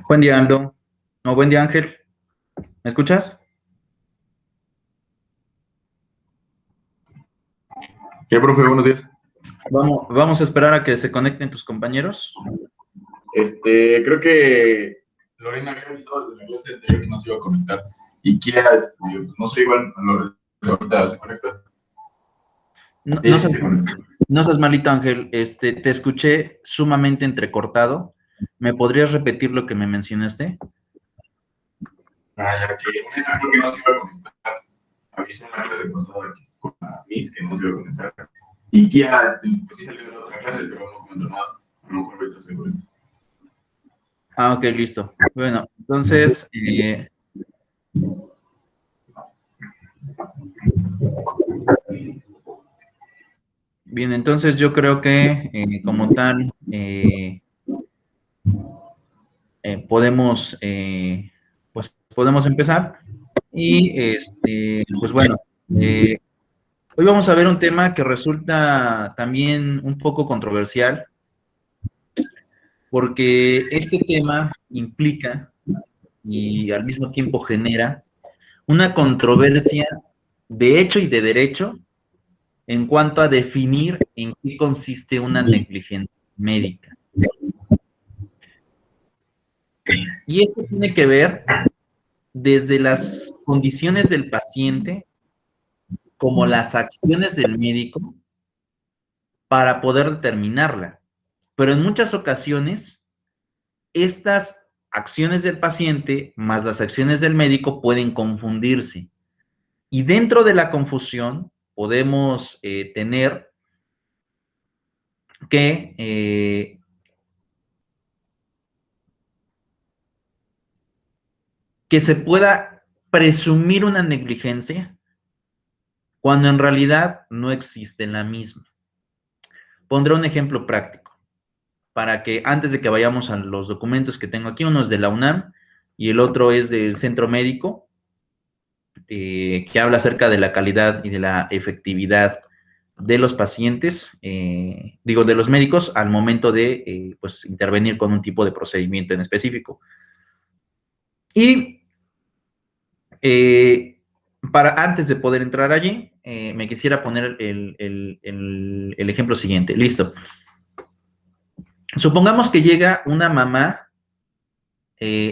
Buen día, Aldo. No, buen día, Ángel. ¿Me escuchas? ¿Qué, profe? Buenos días. Vamos a esperar a que se conecten tus compañeros. Creo que Lorena había avisado desde la clase anterior que no se iba a conectar. Y Kia, no sé, igual, ahorita se conecta. No, Ella sí se conecta. no seas malito, Ángel. Te escuché sumamente entrecortado. ¿Me podrías repetir lo que me mencionaste? Ya que Lorena creo que no se iba a conectar. Avisó en la clase pasada a mí que no se iba a conectar. Y Kia, pues sí salió de la otra clase, pero no comentó nada. A lo mejor ahorita se conecta. Ah, ok, listo. Bueno, entonces, bien, entonces yo creo que como tal podemos, pues podemos empezar. Y pues bueno, hoy vamos a ver un tema que resulta también un poco controversial, porque este tema implica y al mismo tiempo genera una controversia de hecho y de derecho en cuanto a definir en qué consiste una negligencia médica. Y esto tiene que ver desde las condiciones del paciente como las acciones del médico para poder determinarla. Pero en muchas ocasiones, estas acciones del paciente más las acciones del médico pueden confundirse. Y dentro de la confusión podemos tener que se pueda presumir una negligencia cuando en realidad no existe la misma. Pondré un ejemplo práctico para que antes de que vayamos a los documentos que tengo aquí, uno es de la UNAM y el otro es del Centro Médico, que habla acerca de la calidad y de la efectividad de los pacientes, de los médicos al momento de pues, intervenir con un tipo de procedimiento en específico. Y antes de poder entrar allí, me quisiera poner el ejemplo siguiente. Listo. Supongamos que llega una mamá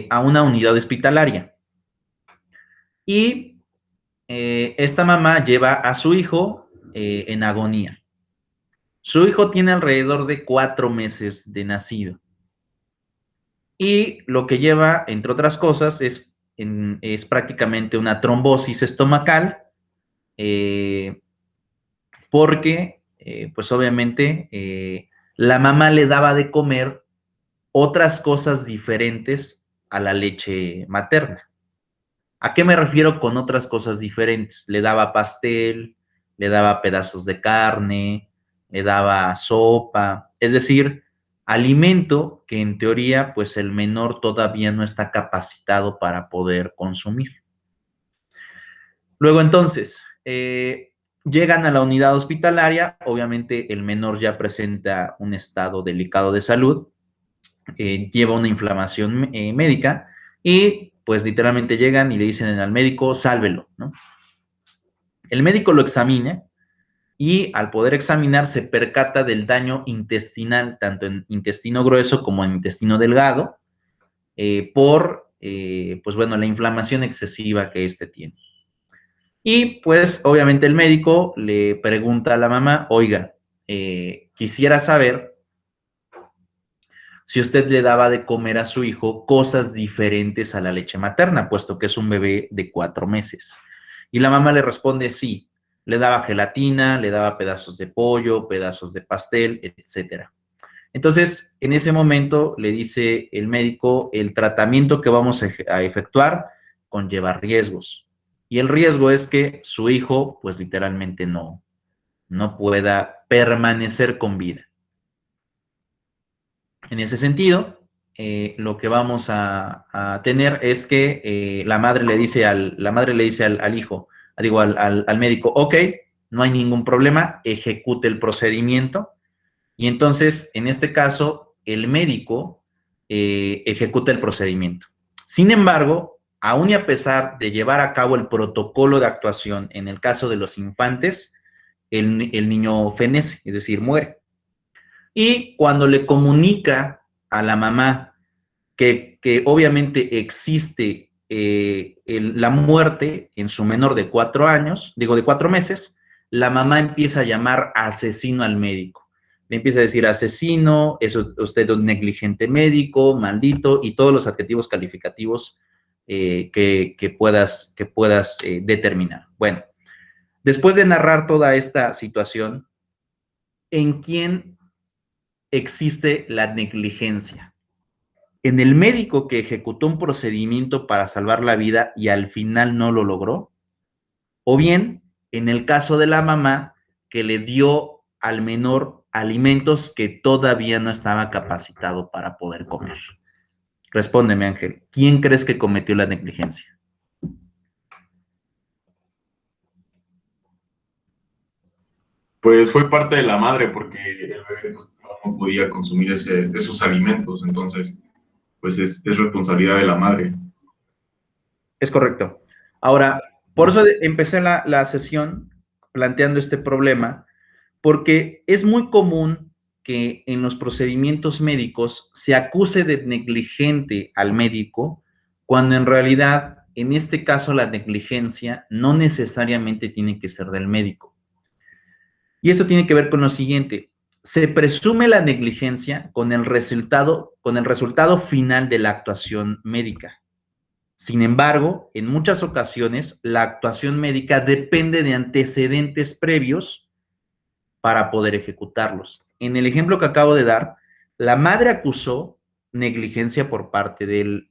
a una unidad hospitalaria y esta mamá lleva a su hijo en agonía. Su hijo tiene alrededor de 4 meses de nacido. Y lo que lleva, entre otras cosas, es prácticamente una trombosis estomacal, porque, pues obviamente, la mamá le daba de comer otras cosas diferentes a la leche materna. ¿A qué me refiero con otras cosas diferentes? Le daba pastel, le daba pedazos de carne, le daba sopa, es decir, alimento que en teoría pues el menor todavía no está capacitado para poder consumir. Luego entonces, llegan a la unidad hospitalaria, obviamente el menor ya presenta un estado delicado de salud, lleva una inflamación médica y pues literalmente llegan y le dicen al médico, sálvelo, ¿no? El médico lo examina y al poder examinar se percata del daño intestinal, tanto en intestino grueso como en intestino delgado, pues bueno, la inflamación excesiva que éste tiene. Y pues obviamente el médico le pregunta a la mamá, oiga, quisiera saber si usted le daba de comer a su hijo cosas diferentes a la leche materna, puesto que es un bebé de 4 meses. Y la mamá le responde sí, le daba gelatina, le daba pedazos de pollo, pedazos de pastel, etc. Entonces, en ese momento le dice el médico, el tratamiento que vamos a efectuar conlleva riesgos. Y el riesgo es que su hijo, pues literalmente no pueda permanecer con vida. En ese sentido, lo que vamos a tener es que la madre le dice al hijo, digo, al médico, ok, no hay ningún problema, ejecute el procedimiento. Y entonces, en este caso, el médico ejecuta el procedimiento. Sin embargo, aún y a pesar de llevar a cabo el protocolo de actuación en el caso de los infantes, el niño fenece, es decir, muere. Y cuando le comunica a la mamá que obviamente existe la muerte en su menor de 4 años, digo de 4 meses, la mamá empieza a llamar asesino al médico. Le empieza a decir asesino, es usted un negligente médico, maldito, y todos los adjetivos calificativos que puedas determinar. Bueno, después de narrar toda esta situación, ¿en quién existe la negligencia? ¿En el médico que ejecutó un procedimiento para salvar la vida y al final no lo logró? ¿O bien en el caso de la mamá que le dio al menor alimentos que todavía no estaba capacitado para poder comer? Respóndeme, Ángel, ¿quién crees que cometió la negligencia? Pues fue parte de la madre porque el bebé pues, no podía consumir esos alimentos, entonces pues es responsabilidad de la madre. Es correcto. Ahora, por eso empecé la sesión planteando este problema, porque es muy común que en los procedimientos médicos se acuse de negligente al médico, cuando en realidad, en este caso, la negligencia no necesariamente tiene que ser del médico. Y eso tiene que ver con lo siguiente: se presume la negligencia con el resultado final de la actuación médica. Sin embargo, en muchas ocasiones, la actuación médica depende de antecedentes previos para poder ejecutarlos. En el ejemplo que acabo de dar, la madre acusó negligencia por parte del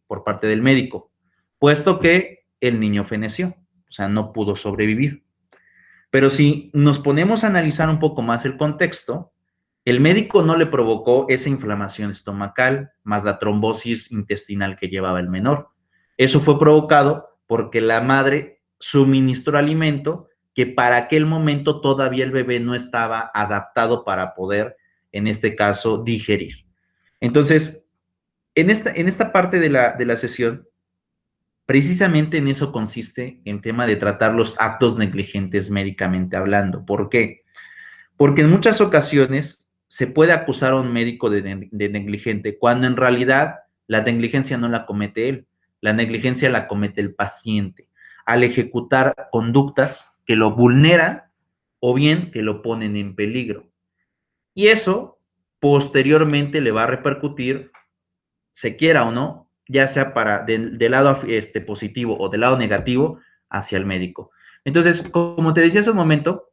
médico, puesto que el niño feneció, o sea, no pudo sobrevivir. Pero si nos ponemos a analizar un poco más el contexto, el médico no le provocó esa inflamación estomacal más la trombosis intestinal que llevaba el menor. Eso fue provocado porque la madre suministró alimento que para aquel momento todavía el bebé no estaba adaptado para poder, en este caso, digerir. Entonces, en esta parte de la sesión, precisamente en eso consiste el tema de tratar los actos negligentes médicamente hablando. ¿Por qué? Porque en muchas ocasiones se puede acusar a un médico de negligente cuando en realidad la negligencia no la comete él, la negligencia la comete el paciente al ejecutar conductas que lo vulneran o bien que lo ponen en peligro. Y eso posteriormente le va a repercutir, se quiera o no, ya sea para del lado positivo o del lado negativo hacia el médico. Entonces, como te decía hace un momento,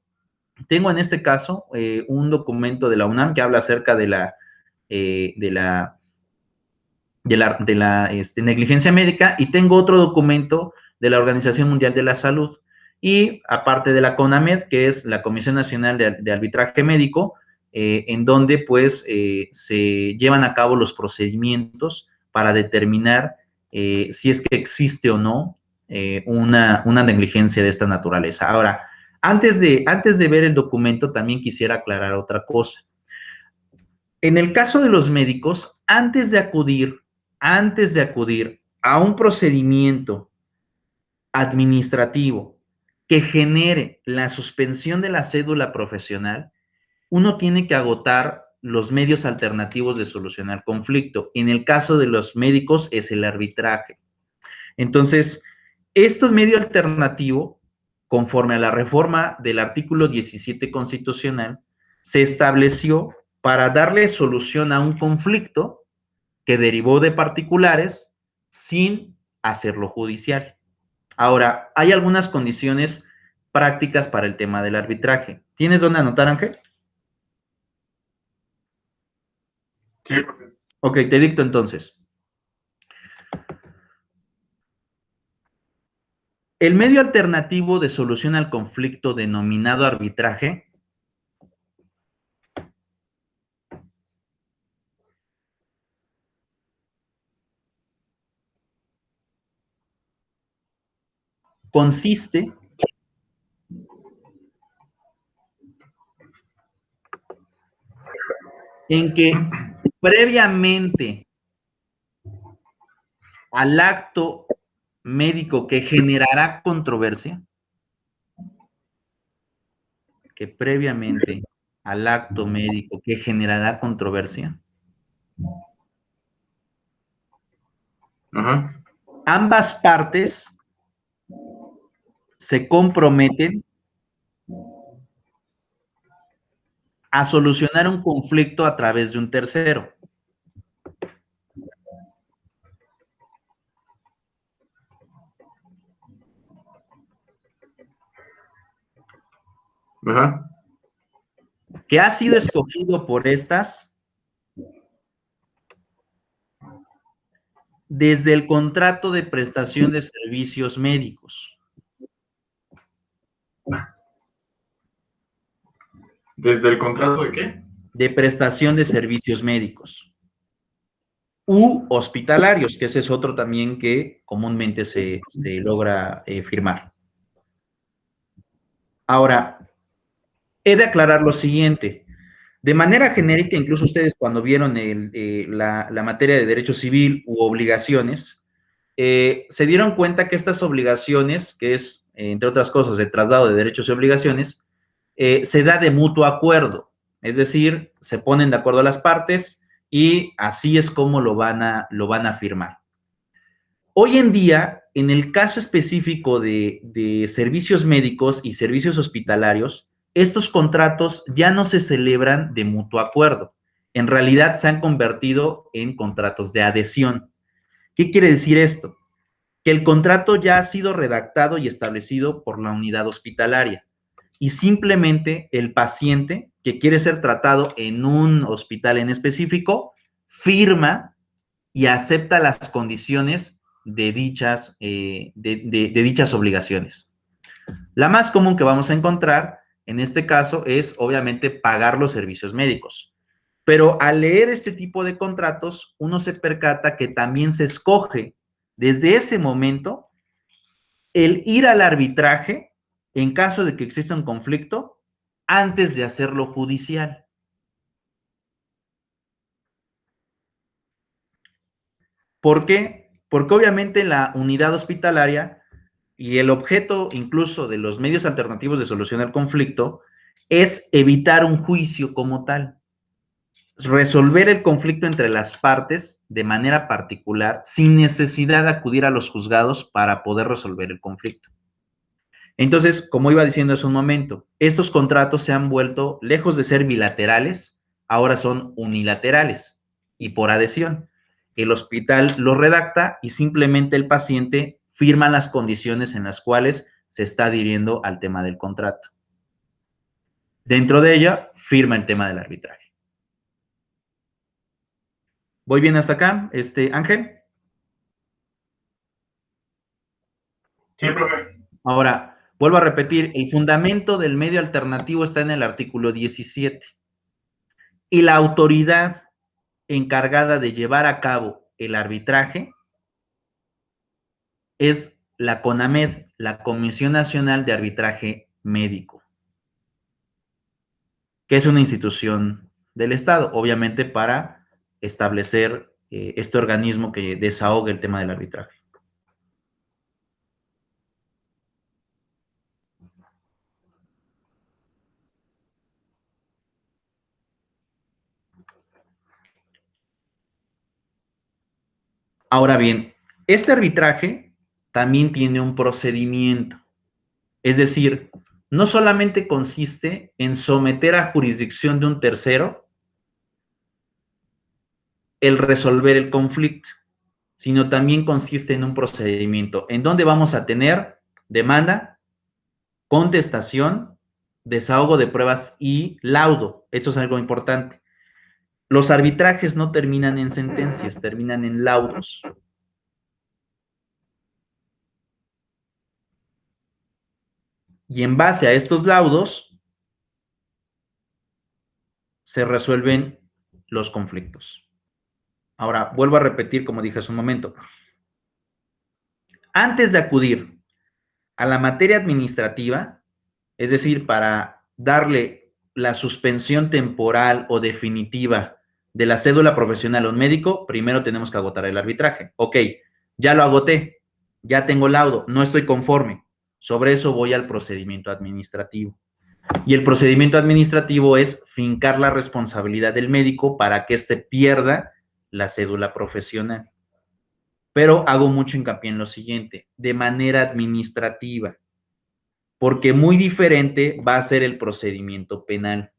tengo en este caso un documento de la UNAM que habla acerca de la negligencia médica, y tengo otro documento de la Organización Mundial de la Salud, y aparte de la CONAMED, que es la Comisión Nacional de Arbitraje Médico, en donde pues se llevan a cabo los procedimientos para determinar si es que existe o no una negligencia de esta naturaleza. Ahora, antes de ver el documento, también quisiera aclarar otra cosa. En el caso de los médicos, antes de acudir a un procedimiento administrativo que genere la suspensión de la cédula profesional, uno tiene que agotar los medios alternativos de solucionar conflicto. En el caso de los médicos es el arbitraje. Entonces, estos medios alternativos, conforme a la reforma del artículo 17 constitucional, se estableció para darle solución a un conflicto que derivó de particulares sin hacerlo judicial. Ahora, hay algunas condiciones prácticas para el tema del arbitraje. ¿Tienes dónde anotar, Ángel? Sí, porque Ok, te dicto entonces. El medio alternativo de solución al conflicto denominado arbitraje consiste en que previamente al acto médico que generará controversia, Ajá. ambas partes se comprometen a solucionar un conflicto a través de un tercero. Ajá. Que ha sido escogido por estas desde el contrato de prestación de servicios médicos. ¿Desde el contrato de qué? De prestación de servicios médicos. U hospitalarios, que ese es otro también que comúnmente se logra firmar. Ahora, he de aclarar lo siguiente. De manera genérica, incluso ustedes cuando vieron la materia de derecho civil u obligaciones, se dieron cuenta que estas obligaciones, que es, entre otras cosas, el traslado de derechos y obligaciones, se da de mutuo acuerdo. Es decir, se ponen de acuerdo las partes y así es como lo van a firmar. Hoy en día, en el caso específico de servicios médicos y servicios hospitalarios, estos contratos ya no se celebran de mutuo acuerdo. En realidad se han convertido en contratos de adhesión. ¿Qué quiere decir esto? Que el contrato ya ha sido redactado y establecido por la unidad hospitalaria y simplemente el paciente que quiere ser tratado en un hospital en específico firma y acepta las condiciones de dichas obligaciones. La más común que vamos a encontrar en este caso es obviamente pagar los servicios médicos. Pero al leer este tipo de contratos, uno se percata que también se escoge desde ese momento el ir al arbitraje en caso de que exista un conflicto antes de hacerlo judicial. ¿Por qué? Porque obviamente la unidad hospitalaria y el objeto incluso de los medios alternativos de solucionar el conflicto es evitar un juicio como tal. Resolver el conflicto entre las partes de manera particular sin necesidad de acudir a los juzgados para poder resolver el conflicto. Entonces, como iba diciendo hace un momento, estos contratos se han vuelto, lejos de ser bilaterales, ahora son unilaterales y por adhesión. El hospital lo redacta y simplemente el paciente firma las condiciones en las cuales se está adhiriendo al tema del contrato. Dentro de ella, firma el tema del arbitraje. ¿Voy bien hasta acá, Ángel? Sí, profe. Ahora, vuelvo a repetir, el fundamento del medio alternativo está en el artículo 17. Y la autoridad encargada de llevar a cabo el arbitraje es la CONAMED, la Comisión Nacional de Arbitraje Médico, que es una institución del Estado, obviamente para establecer este organismo que desahogue el tema del arbitraje. Ahora bien, este arbitraje también tiene un procedimiento. Es decir, no solamente consiste en someter a jurisdicción de un tercero el resolver el conflicto, sino también consiste en un procedimiento en donde vamos a tener demanda, contestación, desahogo de pruebas y laudo. Esto es algo importante. Los arbitrajes no terminan en sentencias, terminan en laudos. Y en base a estos laudos se resuelven los conflictos. Ahora, vuelvo a repetir, como dije hace un momento. Antes de acudir a la materia administrativa, es decir, para darle la suspensión temporal o definitiva de la cédula profesional a un médico, primero tenemos que agotar el arbitraje. Ok, ya lo agoté, ya tengo laudo, no estoy conforme. Sobre eso voy al procedimiento administrativo. Y el procedimiento administrativo es fincar la responsabilidad del médico para que éste pierda la cédula profesional. Pero hago mucho hincapié en lo siguiente, de manera administrativa, porque muy diferente va a ser el procedimiento penal.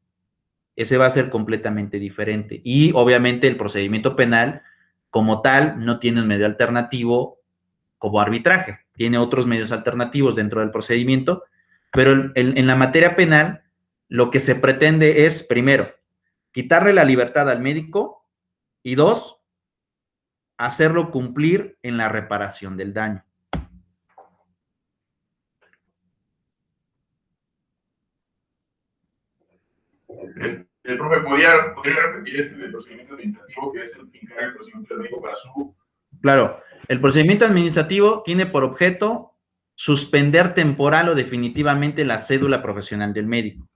Ese va a ser completamente diferente. Y obviamente el procedimiento penal, como tal, no tiene un medio alternativo como arbitraje. Tiene otros medios alternativos dentro del procedimiento, pero en la materia penal, lo que se pretende es, primero, quitarle la libertad al médico y dos, hacerlo cumplir en la reparación del daño. El profe, ¿podría repetir el procedimiento administrativo, que es el fincar el procedimiento del médico para su... Claro, el procedimiento administrativo tiene por objeto suspender temporal o definitivamente la cédula profesional del médico.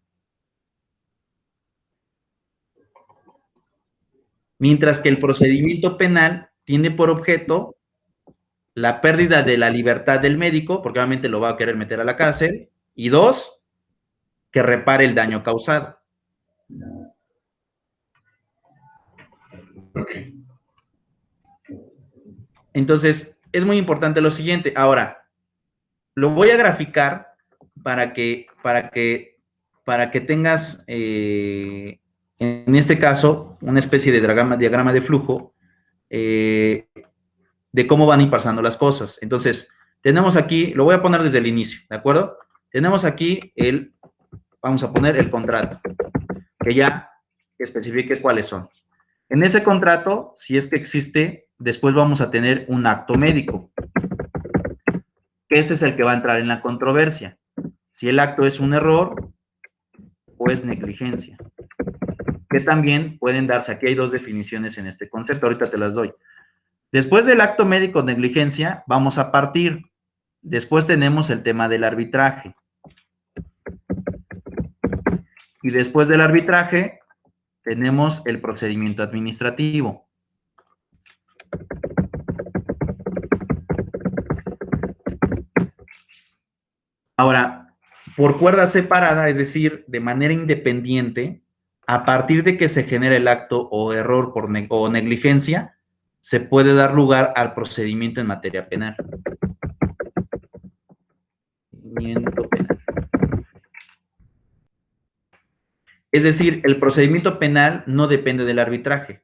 Mientras que el procedimiento penal tiene por objeto la pérdida de la libertad del médico, porque obviamente lo va a querer meter a la cárcel, y dos, que repare el daño causado. Okay. Entonces, es muy importante lo siguiente. Ahora, lo voy a graficar para que tengas, en este caso, una especie de diagrama de flujo de cómo van a ir pasando las cosas. Entonces, tenemos aquí, lo voy a poner desde el inicio, ¿de acuerdo? Tenemos aquí vamos a poner el contrato, que ya especifique cuáles son. En ese contrato, si es que existe, después vamos a tener un acto médico, que este es el que va a entrar en la controversia. Si el acto es un error o es negligencia, que también pueden darse. Aquí hay dos definiciones en este concepto, ahorita te las doy. Después del acto médico negligencia, vamos a partir. Después tenemos el tema del arbitraje. Y después del arbitraje, tenemos el procedimiento administrativo. Ahora, por cuerda separada, es decir, de manera independiente, a partir de que se genera el acto o error o negligencia, se puede dar lugar al procedimiento en materia penal. Es decir, el procedimiento penal no depende del arbitraje,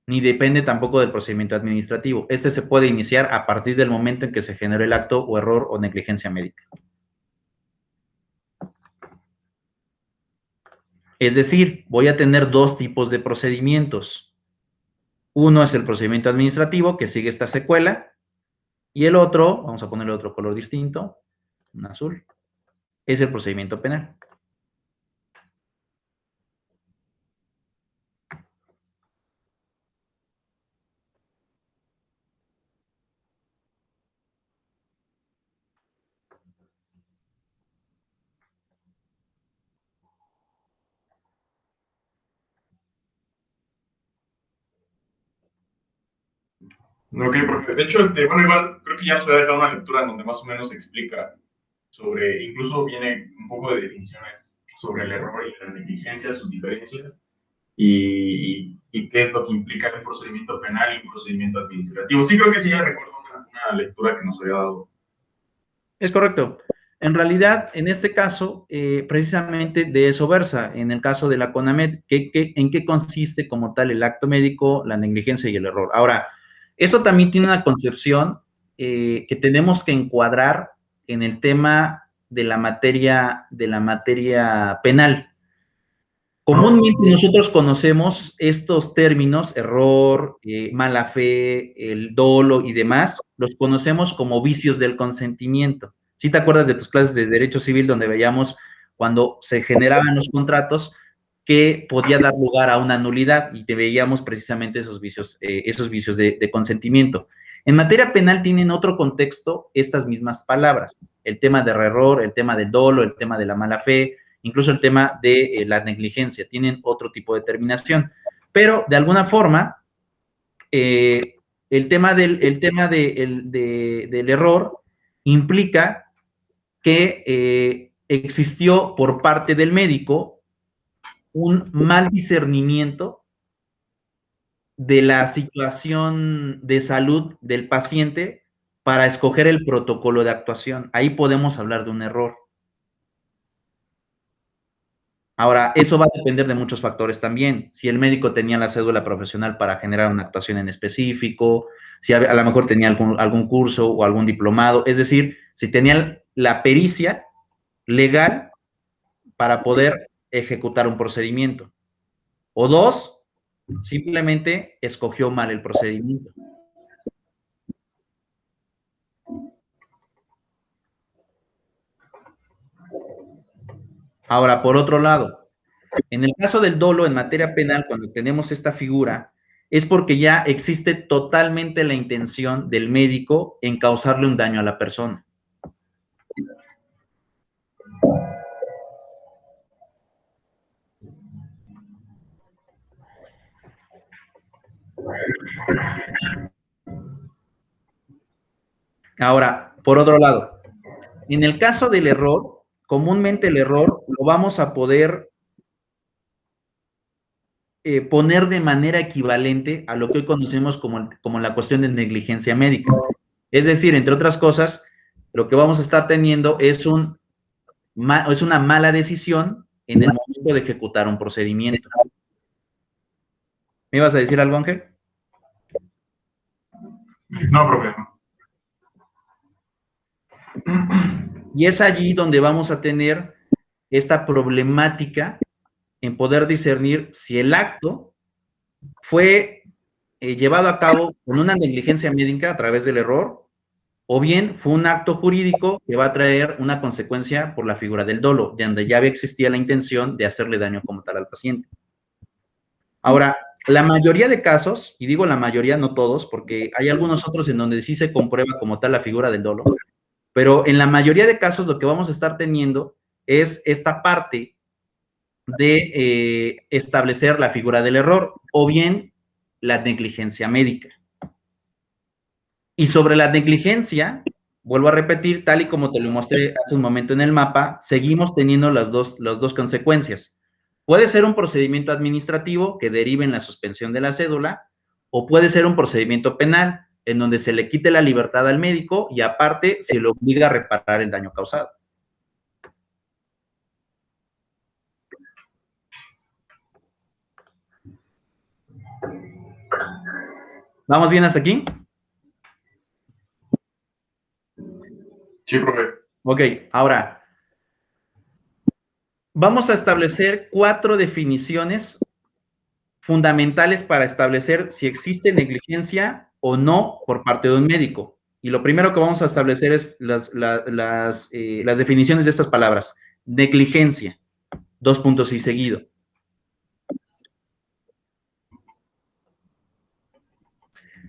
ni depende tampoco del procedimiento administrativo. Este se puede iniciar a partir del momento en que se generó el acto o error o negligencia médica. Es decir, voy a tener dos tipos de procedimientos. Uno es el procedimiento administrativo, que sigue esta secuela, y el otro, vamos a ponerle otro color distinto, un azul, es el procedimiento penal. Ok, profe. De hecho, bueno, igual creo que ya nos había dejado una lectura en donde más o menos explica sobre, incluso viene un poco de definiciones sobre el error y la negligencia, sus diferencias, y qué es lo que implica un procedimiento penal y un procedimiento administrativo. Sí, creo que sí, ya recuerdo una lectura que nos había dado. Es correcto. En realidad, en este caso, precisamente de eso versa, en el caso de la CONAMED, ¿en qué consiste como tal el acto médico, la negligencia y el error? Ahora, eso también tiene una concepción que tenemos que encuadrar en el tema de la materia penal. Comúnmente nosotros conocemos estos términos, error, mala fe, el dolo y demás, los conocemos como vicios del consentimiento. ¿Sí te acuerdas de tus clases de Derecho Civil donde veíamos cuando se generaban los contratos que podía dar lugar a una nulidad y te veíamos precisamente esos vicios de consentimiento? En materia penal tienen otro contexto estas mismas palabras, el tema del error, el tema del dolo, el tema de la mala fe, incluso el tema de la negligencia, tienen otro tipo de terminación. Pero, de alguna forma, el tema del error implica que existió por parte del médico un mal discernimiento de la situación de salud del paciente para escoger el protocolo de actuación. Ahí podemos hablar de un error. Ahora, eso va a depender de muchos factores también. Si el médico tenía la cédula profesional para generar una actuación en específico, si a lo mejor tenía algún curso o algún diplomado, es decir, si tenía la pericia legal para poder ejecutar un procedimiento. O dos, simplemente escogió mal el procedimiento. Ahora, por otro lado, en el caso del dolo en materia penal, cuando tenemos esta figura, es porque ya existe totalmente la intención del médico en causarle un daño a la persona. Ahora, por otro lado, en el caso del error, comúnmente el error lo vamos a poder poner de manera equivalente a lo que hoy conocemos como la cuestión de negligencia médica. Es decir, entre otras cosas, lo que vamos a estar teniendo es una mala decisión en el momento de ejecutar un procedimiento. ¿Me ibas a decir algo, Ángel? No, profe. Y es allí donde vamos a tener esta problemática en poder discernir si el acto fue llevado a cabo con una negligencia médica a través del error, o bien fue un acto jurídico que va a traer una consecuencia por la figura del dolo, de donde ya existía la intención de hacerle daño como tal al paciente. Ahora, la mayoría de casos, y digo la mayoría, no todos, porque hay algunos otros en donde sí se comprueba como tal la figura del dolo, pero en la mayoría de casos lo que vamos a estar teniendo es esta parte de establecer la figura del error o bien la negligencia médica. Y sobre la negligencia, vuelvo a repetir, tal y como te lo mostré hace un momento en el mapa, seguimos teniendo las dos consecuencias. Puede ser un procedimiento administrativo que derive en la suspensión de la cédula, o puede ser un procedimiento penal en donde se le quite la libertad al médico y aparte se le obliga a reparar el daño causado. ¿Vamos bien hasta aquí? Sí, profe. Ok, ahora vamos a establecer 4 definiciones fundamentales para establecer si existe negligencia o no por parte de un médico. Y lo primero que vamos a establecer es las definiciones de estas palabras. Negligencia, 2 puntos y seguido.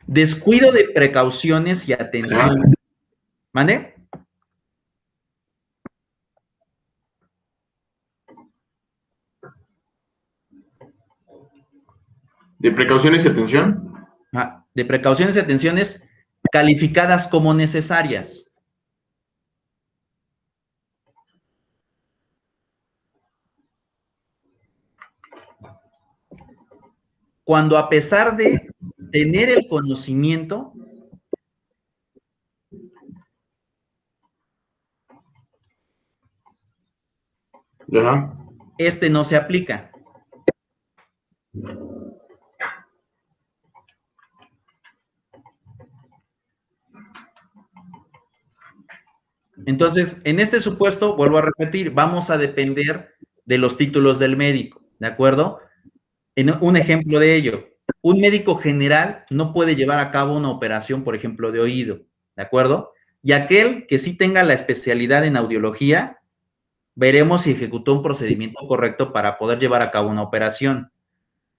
Descuido de precauciones y atención. ¿Mande? ¿De precauciones y atención? De precauciones y atenciones calificadas como necesarias. Cuando a pesar de tener el conocimiento, Ajá. este no se aplica. Entonces, en este supuesto, vuelvo a repetir, vamos a depender de los títulos del médico, ¿de acuerdo? Un ejemplo de ello, un médico general no puede llevar a cabo una operación, por ejemplo, de oído, ¿de acuerdo? Y aquel que sí tenga la especialidad en audiología, veremos si ejecutó un procedimiento correcto para poder llevar a cabo una operación.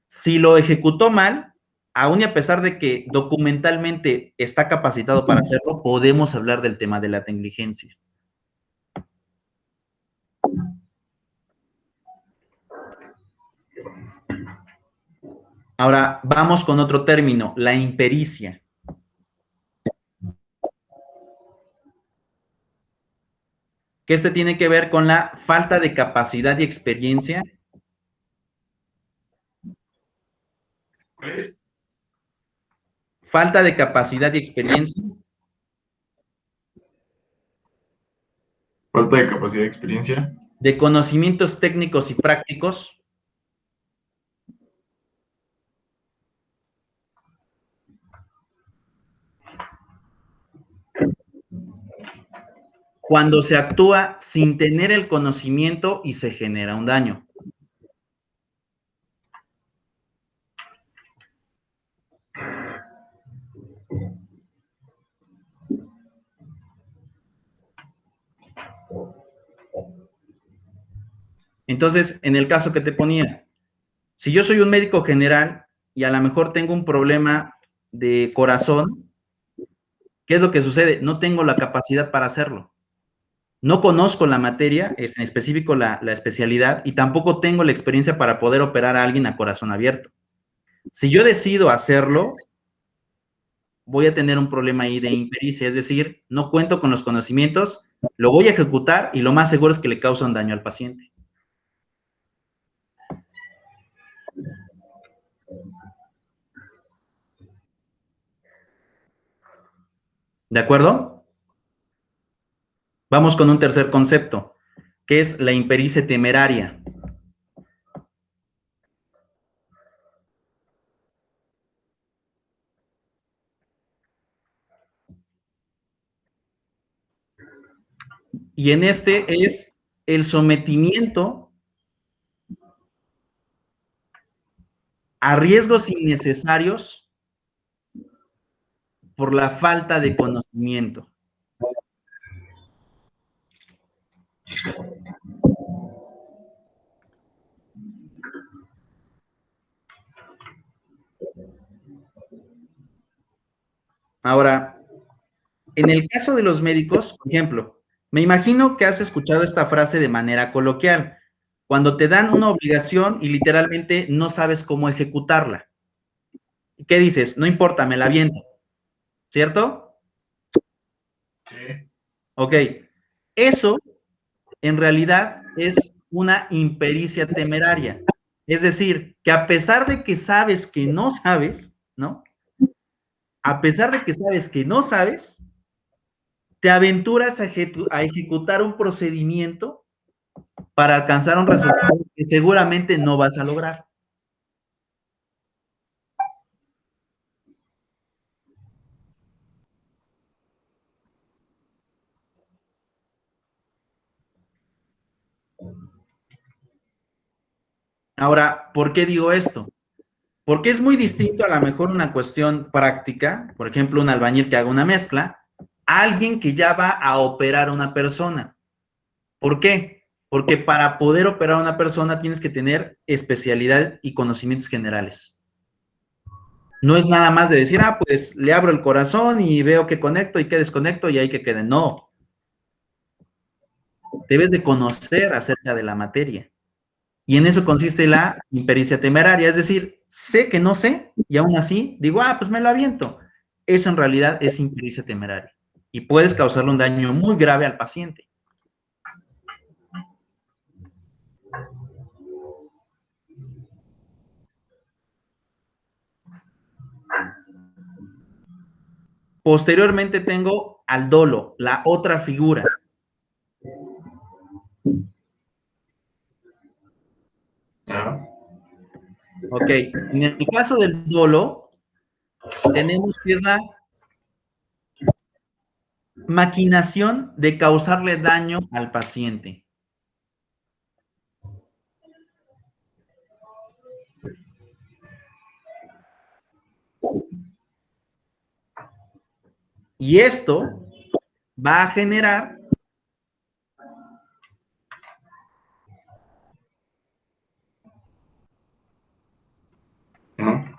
Si lo ejecutó mal, aún y a pesar de que documentalmente está capacitado para hacerlo, podemos hablar del tema de la negligencia. Ahora, vamos con otro término, la impericia. Que este tiene que ver con la falta de capacidad y experiencia. ¿Cuál es? Falta de capacidad y experiencia Falta de capacidad de experiencia. de conocimientos técnicos y prácticos cuando se actúa sin tener el conocimiento y se genera un daño. Entonces, en el caso que te ponía, si yo soy un médico general y a lo mejor tengo un problema de corazón, ¿qué es lo que sucede? No tengo la capacidad para hacerlo. No conozco la materia, es en específico la especialidad, y tampoco tengo la experiencia para poder operar a alguien a corazón abierto. Si yo decido hacerlo, voy a tener un problema ahí de impericia, es decir, no cuento con los conocimientos, lo voy a ejecutar y lo más seguro es que le causa un daño al paciente. ¿De acuerdo? Vamos con un tercer concepto, que es la impericia temeraria. Y en este es el sometimiento a riesgos innecesarios por la falta de conocimiento. Ahora, en el caso de los médicos, por ejemplo, me imagino que has escuchado esta frase de manera coloquial, cuando te dan una obligación y literalmente no sabes cómo ejecutarla. ¿Qué dices? No importa, me la aviento, ¿cierto? Sí. Ok, eso en realidad es una impericia temeraria. Es decir, que a pesar de que sabes que no sabes, ¿no? A pesar de que sabes que no sabes, te aventuras a ejecutar un procedimiento para alcanzar un resultado que seguramente no vas a lograr. Ahora, ¿por qué digo esto? Porque es muy distinto a lo mejor una cuestión práctica, por ejemplo, un albañil que haga una mezcla, a alguien que ya va a operar a una persona. ¿Por qué? Porque para poder operar a una persona tienes que tener especialidad y conocimientos generales. No es nada más de decir, ah, pues le abro el corazón y veo que conecto y que desconecto y ahí que quede. No, debes de conocer acerca de la materia. Y en eso consiste la impericia temeraria, es decir, sé que no sé y aún así digo, ah, pues me lo aviento. Eso en realidad es impericia temeraria y puedes causarle un daño muy grave al paciente. Posteriormente tengo al dolo, la otra figura. Ajá. Ok, en el caso del dolo, tenemos que es la maquinación de causarle daño al paciente. Y esto va a generar Ajá.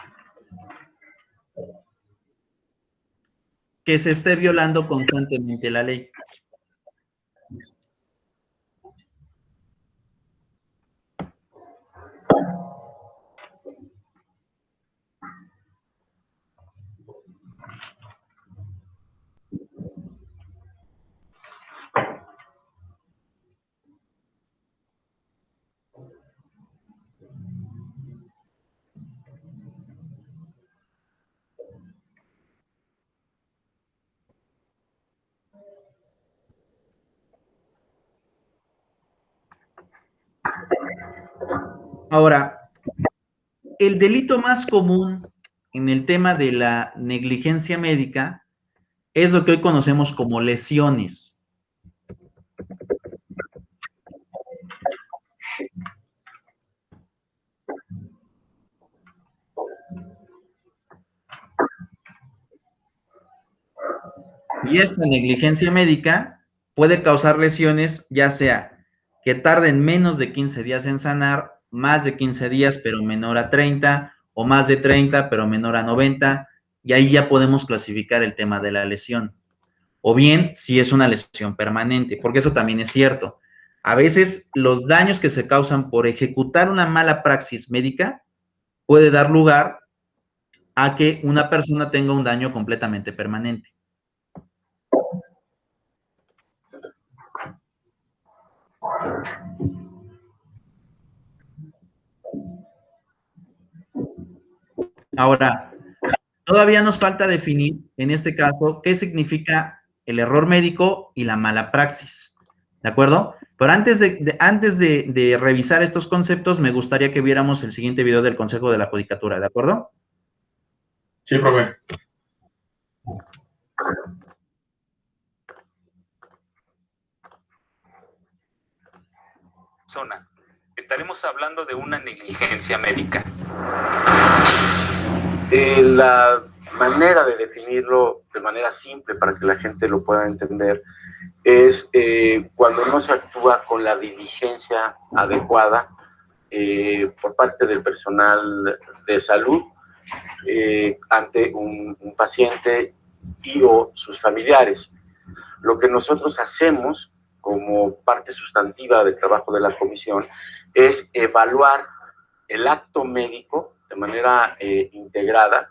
que se esté violando constantemente la ley. Ahora, el delito más común en el tema de la negligencia médica es lo que hoy conocemos como lesiones. Y esta negligencia médica puede causar lesiones, ya sea que tarden menos de 15 días en sanar, más de 15 días pero menor a 30, o más de 30 pero menor a 90, y ahí ya podemos clasificar el tema de la lesión. O bien, si es una lesión permanente, porque eso también es cierto. A veces los daños que se causan por ejecutar una mala praxis médica puede dar lugar a que una persona tenga un daño completamente permanente. Ahora, todavía nos falta definir, en este caso, qué significa el error médico y la mala praxis, ¿de acuerdo? Pero antes de revisar estos conceptos, me gustaría que viéramos el siguiente video del Consejo de la Judicatura, ¿de acuerdo? Sí, profe. Estaremos hablando de una negligencia médica. La manera de definirlo de manera simple para que la gente lo pueda entender es cuando no se actúa con la diligencia adecuada por parte del personal de salud ante un paciente y o sus familiares. Lo que nosotros hacemos como parte sustantiva del trabajo de la comisión es evaluar el acto médico de manera integrada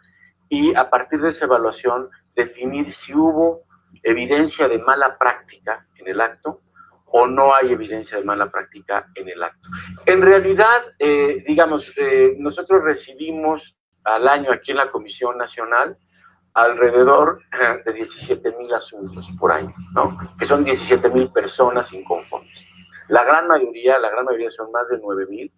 y a partir de esa evaluación definir si hubo evidencia de mala práctica en el acto o no hay evidencia de mala práctica en el acto. En realidad, nosotros recibimos al año aquí en la Comisión Nacional alrededor de 17,000 asuntos por año, ¿no? Que son 17,000 personas inconformes. La gran mayoría son más de 9,000,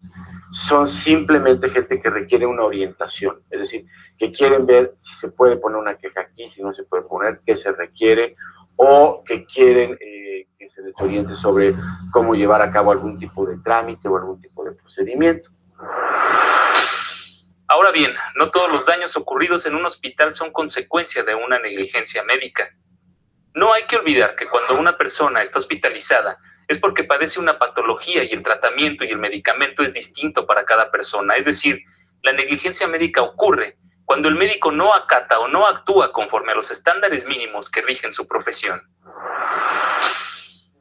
son simplemente gente que requiere una orientación, es decir, que quieren ver si se puede poner una queja aquí, si no se puede poner, qué se requiere, o que quieren que se les oriente sobre cómo llevar a cabo algún tipo de trámite o algún tipo de procedimiento. Ahora bien, no todos los daños ocurridos en un hospital son consecuencia de una negligencia médica. No hay que olvidar que cuando una persona está hospitalizada es porque padece una patología y el tratamiento y el medicamento es distinto para cada persona. Es decir, la negligencia médica ocurre cuando el médico no acata o no actúa conforme a los estándares mínimos que rigen su profesión.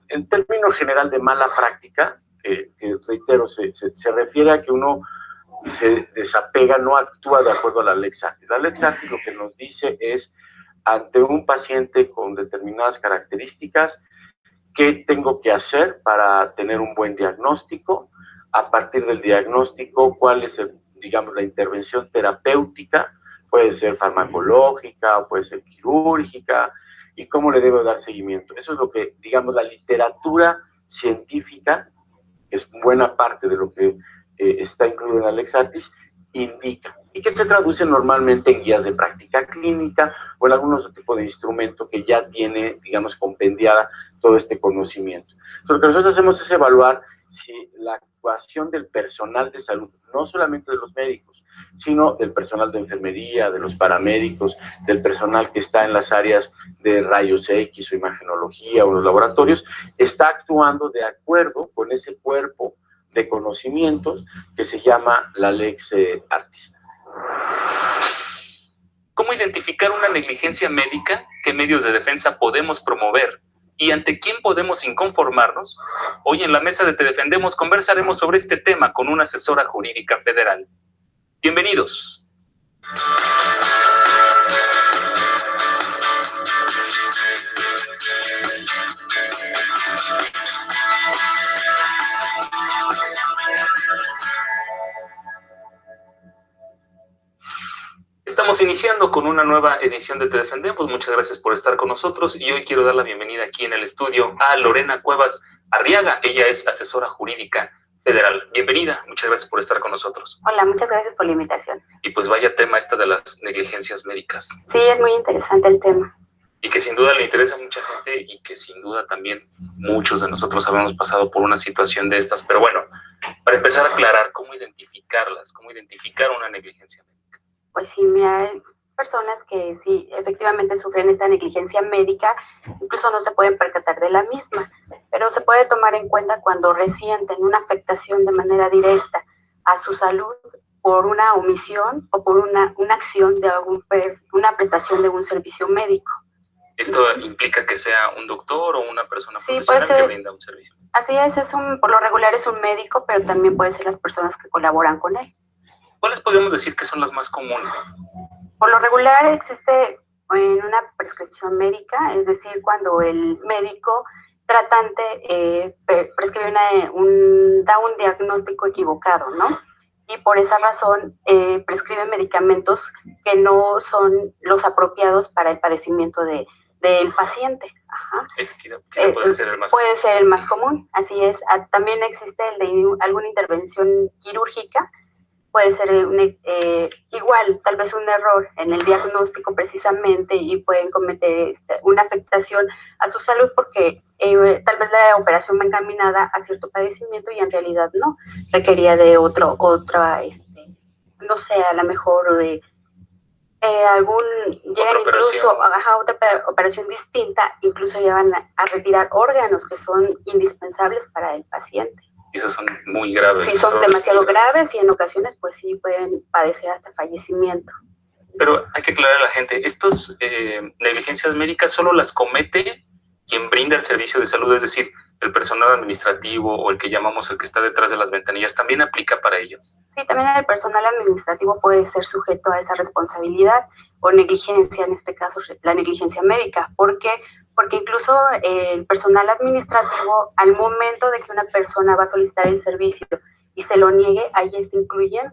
En términos general de mala práctica, que reitero, se refiere a que uno se desapega, no actúa de acuerdo a la Lex Artis. La Lex Artis lo que nos dice es, ante un paciente con determinadas características, ¿qué tengo que hacer para tener un buen diagnóstico? A partir del diagnóstico, ¿cuál es, la intervención terapéutica? Puede ser farmacológica o puede ser quirúrgica, y cómo le debo dar seguimiento. Eso es lo que, la literatura científica, que es buena parte de lo que está incluido en la Lex Artis, indica, y que se traduce normalmente en guías de práctica clínica o en algún otro tipo de instrumento que ya tiene, compendiada todo este conocimiento. Entonces, lo que nosotros hacemos es evaluar si la actuación del personal de salud, no solamente de los médicos, sino del personal de enfermería, de los paramédicos, del personal que está en las áreas de rayos X o imagenología o los laboratorios, está actuando de acuerdo con ese cuerpo de conocimientos que se llama la Lex Artis. ¿Cómo identificar una negligencia médica? ¿Qué medios de defensa podemos promover? ¿Y ante quién podemos inconformarnos? Hoy en la mesa de Te Defendemos conversaremos sobre este tema con una asesora jurídica federal. Bienvenidos. Estamos iniciando con una nueva edición de Te Defendemos. Muchas gracias por estar con nosotros y hoy quiero dar la bienvenida aquí en el estudio a Lorena Cuevas Arriaga. Ella es asesora jurídica federal. Bienvenida, muchas gracias por estar con nosotros. Hola, muchas gracias por la invitación. Y pues vaya tema esta de las negligencias médicas. Sí, es muy interesante el tema. Y que sin duda le interesa a mucha gente y que sin duda también muchos de nosotros habíamos pasado por una situación de estas. Pero bueno, para empezar a aclarar cómo identificarlas, cómo identificar una negligencia médica. Pues sí, mira, hay personas que sí, efectivamente sufren esta negligencia médica, incluso no se pueden percatar de la misma, pero se puede tomar en cuenta cuando resienten una afectación de manera directa a su salud por una omisión o por una acción de una prestación de un servicio médico. ¿Esto implica que sea un doctor o una persona Sí, profesional que brinda un servicio? Así es, por lo regular es un médico, pero también puede ser las personas que colaboran con él. ¿Cuáles podríamos decir que son las más comunes? Por lo regular existe en una prescripción médica, es decir, cuando el médico tratante prescribe da un diagnóstico equivocado, ¿no? Y por esa razón prescribe medicamentos que no son los apropiados para el padecimiento del paciente. Ajá. Ese puede ser el más puede ser el más común, así es. También existe el de alguna intervención quirúrgica. Puede ser igual, tal vez un error en el diagnóstico precisamente y pueden cometer una afectación a su salud porque tal vez la operación va encaminada a cierto padecimiento y en realidad no, requería de otra, no sé, a lo mejor llegan incluso a otra operación distinta, incluso llevan a retirar órganos que son indispensables para el paciente. Y esas son muy graves. Sí, son demasiado graves y en ocasiones pues sí pueden padecer hasta fallecimiento. Pero hay que aclarar a la gente, estas negligencias médicas solo las comete quien brinda el servicio de salud, es decir, el personal administrativo o el que llamamos el que está detrás de las ventanillas, ¿también aplica para ellos? Sí, también el personal administrativo puede ser sujeto a esa responsabilidad o negligencia, en este caso la negligencia médica. ¿Por qué? Porque incluso el personal administrativo, al momento de que una persona va a solicitar el servicio y se lo niegue, ahí está incurriendo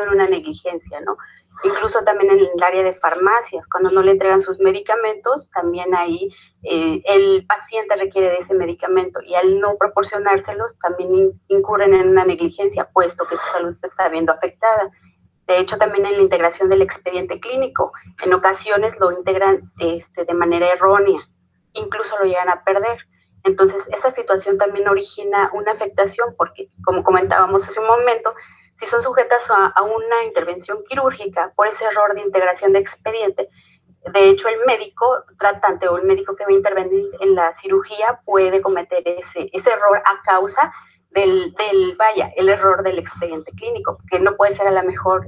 en una negligencia, ¿no? Incluso también en el área de farmacias, cuando no le entregan sus medicamentos, también ahí el paciente requiere de ese medicamento y al no proporcionárselos también incurren en una negligencia, puesto que su salud se está viendo afectada. De hecho, también en la integración del expediente clínico, en ocasiones lo integran de manera errónea, incluso lo llegan a perder. Entonces, esa situación también origina una afectación porque, como comentábamos hace un momento, si son sujetas a una intervención quirúrgica por ese error de integración de expediente, de hecho, el médico tratante o el médico que va a intervenir en la cirugía puede cometer ese error a causa el error del expediente clínico, que no puede ser a lo mejor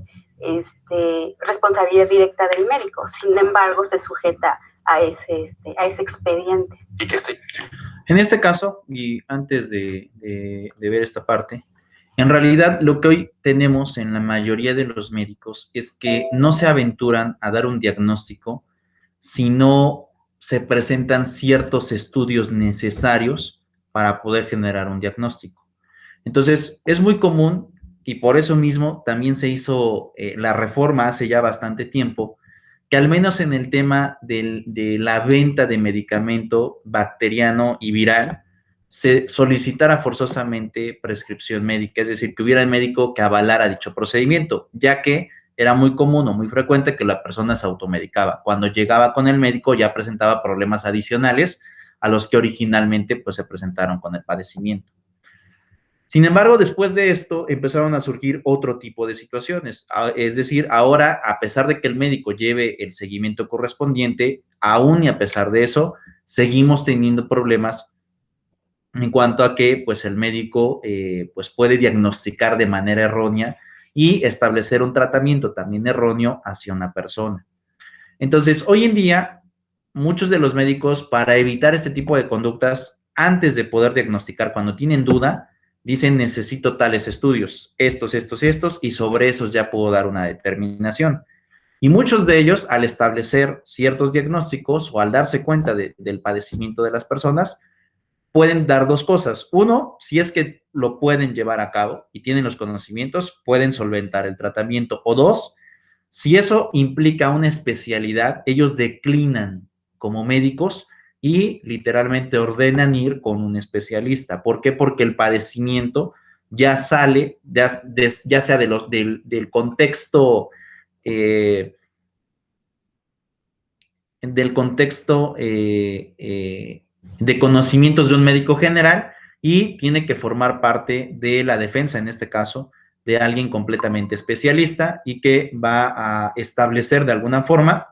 responsabilidad directa del médico, sin embargo, se sujeta a ese expediente. ¿Y qué estoy? En este caso, y antes de ver esta parte, en realidad lo que hoy tenemos en la mayoría de los médicos es que no se aventuran a dar un diagnóstico si no se presentan ciertos estudios necesarios para poder generar un diagnóstico. Entonces, es muy común y por eso mismo también se hizo la reforma hace ya bastante tiempo, que al menos en el tema de la venta de medicamento bacteriano y viral, se solicitara forzosamente prescripción médica, es decir, que hubiera el médico que avalara dicho procedimiento, ya que era muy común o muy frecuente que la persona se automedicaba. Cuando llegaba con el médico ya presentaba problemas adicionales a los que originalmente pues, se presentaron con el padecimiento. Sin embargo, después de esto empezaron a surgir otro tipo de situaciones. Es decir, ahora, a pesar de que el médico lleve el seguimiento correspondiente, aún y a pesar de eso, seguimos teniendo problemas en cuanto a que pues, el médico pues, puede diagnosticar de manera errónea y establecer un tratamiento también erróneo hacia una persona. Entonces, hoy en día, muchos de los médicos, para evitar este tipo de conductas, antes de poder diagnosticar, cuando tienen duda, dicen, necesito tales estudios, estos, estos, estos, y sobre esos ya puedo dar una determinación. Y muchos de ellos, al establecer ciertos diagnósticos o al darse cuenta del padecimiento de las personas, pueden dar dos cosas. Uno, si es que lo pueden llevar a cabo y tienen los conocimientos, pueden solventar el tratamiento. O dos, si eso implica una especialidad, ellos declinan como médicos y literalmente ordenan ir con un especialista. ¿Por qué? Porque el padecimiento ya sale, ya sea del contexto, eh, de conocimientos de un médico general y tiene que formar parte de la defensa, en este caso, de alguien completamente especialista y que va a establecer de alguna forma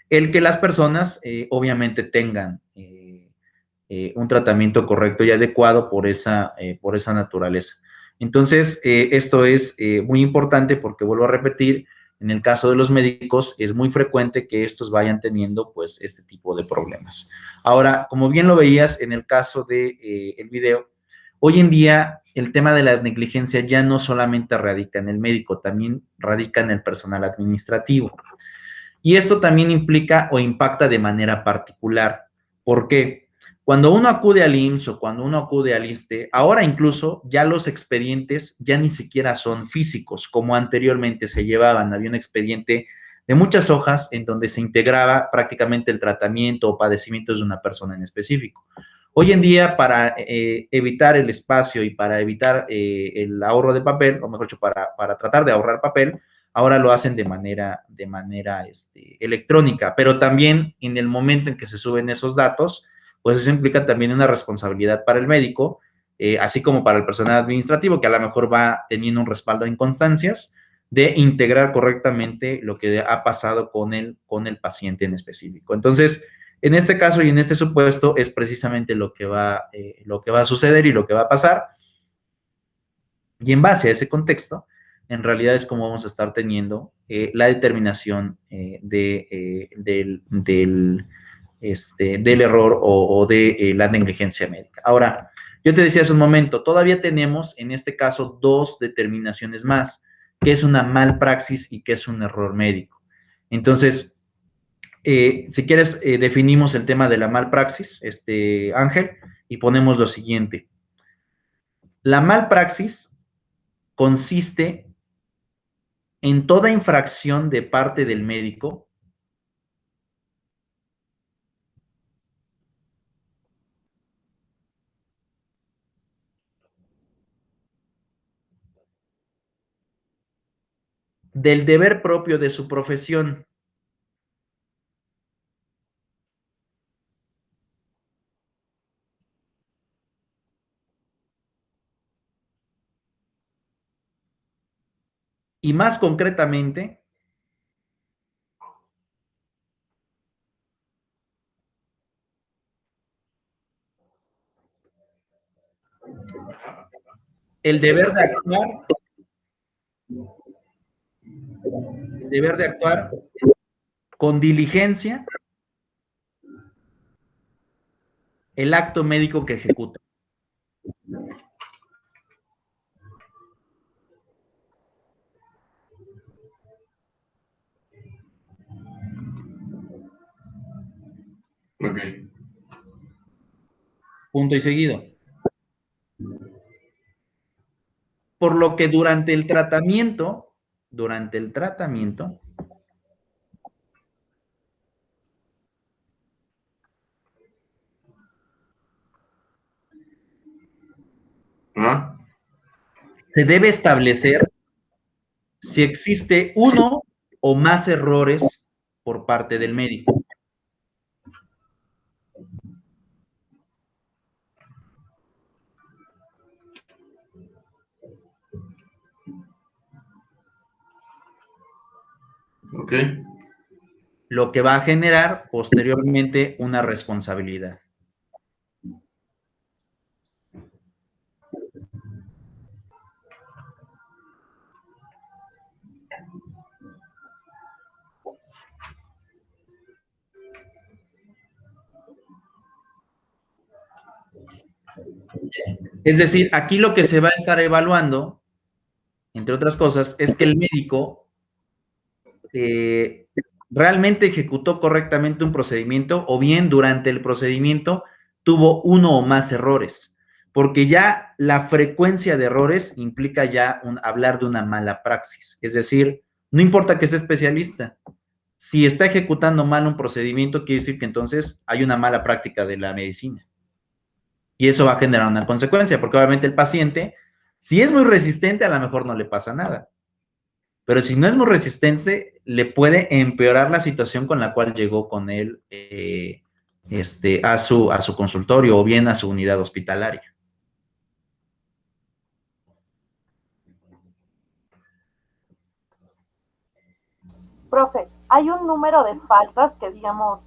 el que las personas obviamente tengan un tratamiento correcto y adecuado por esa naturaleza. Entonces, esto es muy importante porque, vuelvo a repetir, en el caso de los médicos es muy frecuente que estos vayan teniendo pues este tipo de problemas. Ahora, como bien lo veías en el caso de el video, hoy en día el tema de la negligencia ya no solamente radica en el médico, también radica en el personal administrativo. Y esto también implica o impacta de manera particular. ¿Por qué? Cuando uno acude al IMSS o cuando uno acude al ISSSTE, ahora incluso ya los expedientes ya ni siquiera son físicos, como anteriormente se llevaban. Había un expediente de muchas hojas en donde se integraba prácticamente el tratamiento o padecimientos de una persona en específico. Hoy en día, para evitar el espacio y para evitar el ahorro de papel, o mejor dicho, para tratar de ahorrar papel, ahora lo hacen de manera electrónica, pero también en el momento en que se suben esos datos, pues eso implica también una responsabilidad para el médico, así como para el personal administrativo, que a lo mejor va teniendo un respaldo en constancias, de integrar correctamente lo que ha pasado con el paciente en específico. Entonces, en este caso y en este supuesto es precisamente lo que va a suceder y lo que va a pasar. Y en base a ese contexto, en realidad es como vamos a estar teniendo la determinación del error o de la negligencia médica. Ahora, yo te decía hace un momento, todavía tenemos en este caso dos determinaciones más, que es una malpraxis y que es un error médico. Entonces, si quieres, definimos el tema de la malpraxis, Ángel, y ponemos lo siguiente. La malpraxis consiste en toda infracción de parte del médico del deber propio de su profesión. Y más concretamente, el deber de actuar, con diligencia el acto médico que ejecuta. Ok. Punto y seguido. Por lo que durante el tratamiento, ¿Ah? se debe establecer si existe uno o más errores por parte del médico. Ok. Lo que va a generar posteriormente una responsabilidad. Es decir, aquí lo que se va a estar evaluando, entre otras cosas, es que el médico realmente ejecutó correctamente un procedimiento o bien durante el procedimiento tuvo uno o más errores, porque ya la frecuencia de errores implica ya hablar de una mala praxis. Es decir, no importa que sea especialista, si está ejecutando mal un procedimiento, quiere decir que entonces hay una mala práctica de la medicina. Y eso va a generar una consecuencia, porque obviamente el paciente, si es muy resistente, a lo mejor no le pasa nada. Pero si no es muy resistente, le puede empeorar la situación con la cual llegó con él a su consultorio o bien a su unidad hospitalaria. Profe, ¿hay un número de faltas que, digamos,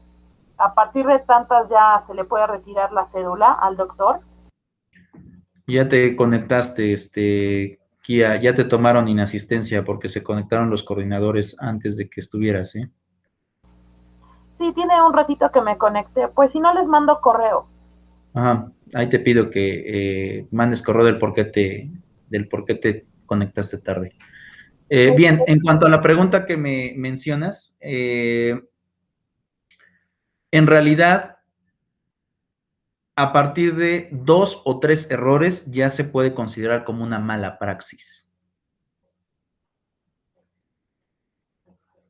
a partir de tantas ya se le puede retirar la cédula al doctor? Ya te conectaste, Kia, ya te tomaron inasistencia porque se conectaron los coordinadores antes de que estuvieras, ¿eh? Sí, tiene un ratito que me conecté. Pues si no, les mando correo. Ajá, ahí te pido que mandes correo del por qué te conectaste tarde. Bien, en cuanto a la pregunta que me mencionas, en realidad, a partir de 2 o 3 errores ya se puede considerar como una mala praxis.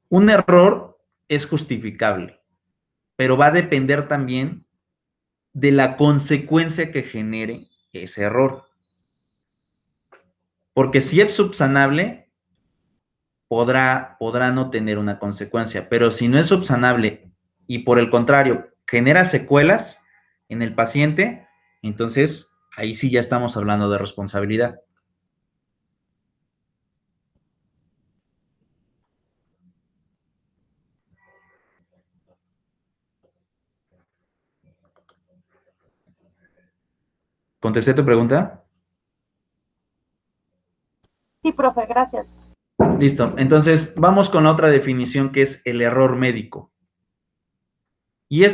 Un error es justificable, pero va a depender también de la consecuencia que genere ese error. Porque si es subsanable, podrá no tener una consecuencia, pero si no es subsanable y por el contrario genera secuelas en el paciente, entonces ahí sí ya estamos hablando de responsabilidad. ¿Contesté tu pregunta? Sí, profe, gracias. Listo. Entonces, vamos con la otra definición que es el error médico. Y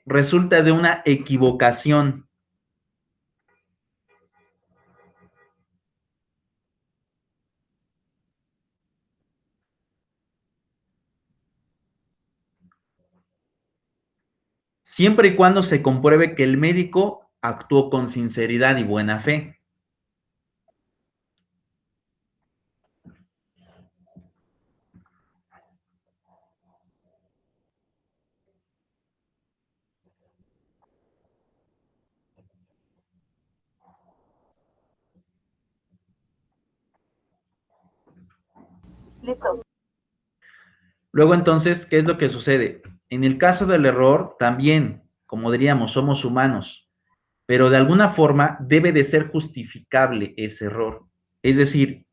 resulta de una equivocación. Siempre y cuando se compruebe que el médico actuó con sinceridad y buena fe. Listo. Luego, entonces, ¿qué es lo que sucede? En el caso del error, también, como diríamos, somos humanos, pero de alguna forma debe de ser justificable ese error. Es decir,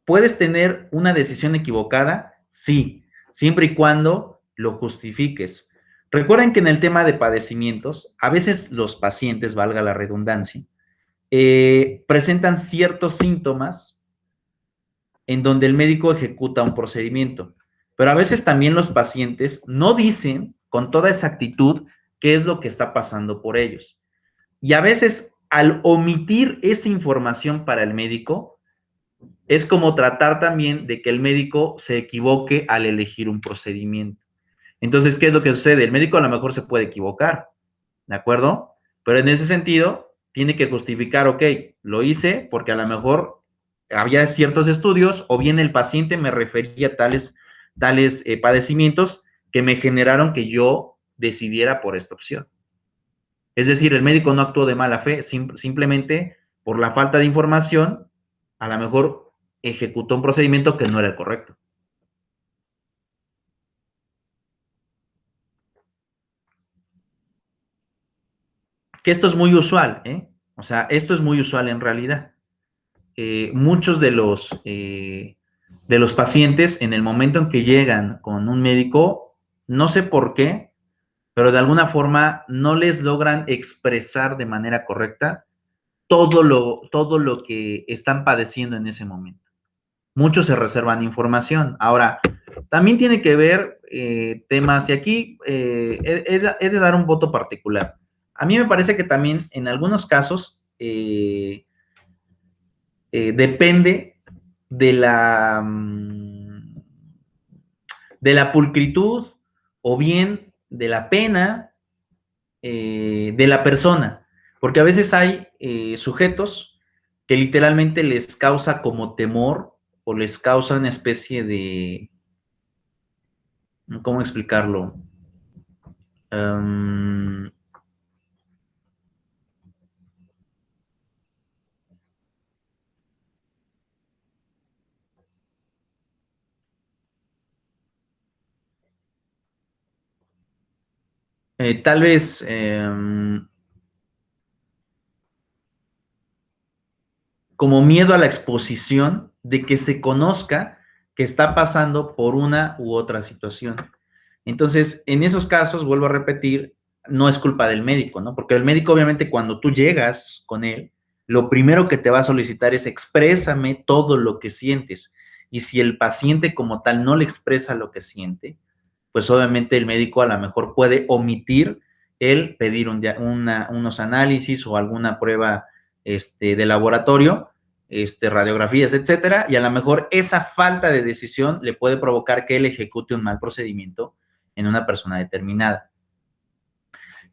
¿puedes tener una decisión equivocada? Sí, siempre y cuando lo justifiques. Recuerden que en el tema de padecimientos, a veces los pacientes, valga la redundancia, presentan ciertos síntomas en donde el médico ejecuta un procedimiento, pero a veces también los pacientes no dicen con toda exactitud qué es lo que está pasando por ellos. Y a veces, al omitir esa información para el médico, es como tratar también de que el médico se equivoque al elegir un procedimiento. Entonces, ¿qué es lo que sucede? El médico a lo mejor se puede equivocar, ¿de acuerdo? Pero en ese sentido, tiene que justificar, ok, lo hice porque a lo mejor había ciertos estudios o bien el paciente me refería a tales padecimientos que me generaron que yo decidiera por esta opción. Es decir, el médico no actuó de mala fe, simplemente por la falta de información, a lo mejor ejecutó un procedimiento que no era el correcto. Que esto es muy usual, ¿eh? O sea, esto es muy usual en realidad. Muchos de los pacientes, en el momento en que llegan con un médico, no sé por qué, pero de alguna forma no les logran expresar de manera correcta todo lo que están padeciendo en ese momento. Muchos se reservan información. Ahora, también tiene que ver temas, y aquí he de dar un voto particular. A mí me parece que también en algunos casos depende de la pulcritud o bien de la pena de la persona, porque a veces hay sujetos que literalmente les causa como temor o les causa una especie de, ¿cómo explicarlo? Tal vez como miedo a la exposición de que se conozca que está pasando por una u otra situación. Entonces, en esos casos, vuelvo a repetir, no es culpa del médico, ¿no? Porque el médico, obviamente, cuando tú llegas con él, lo primero que te va a solicitar es exprésame todo lo que sientes. Y si el paciente como tal no le expresa lo que siente, pues obviamente el médico a lo mejor puede omitir el pedir unos análisis o alguna prueba de laboratorio, radiografías, etcétera, y a lo mejor esa falta de decisión le puede provocar que él ejecute un mal procedimiento en una persona determinada.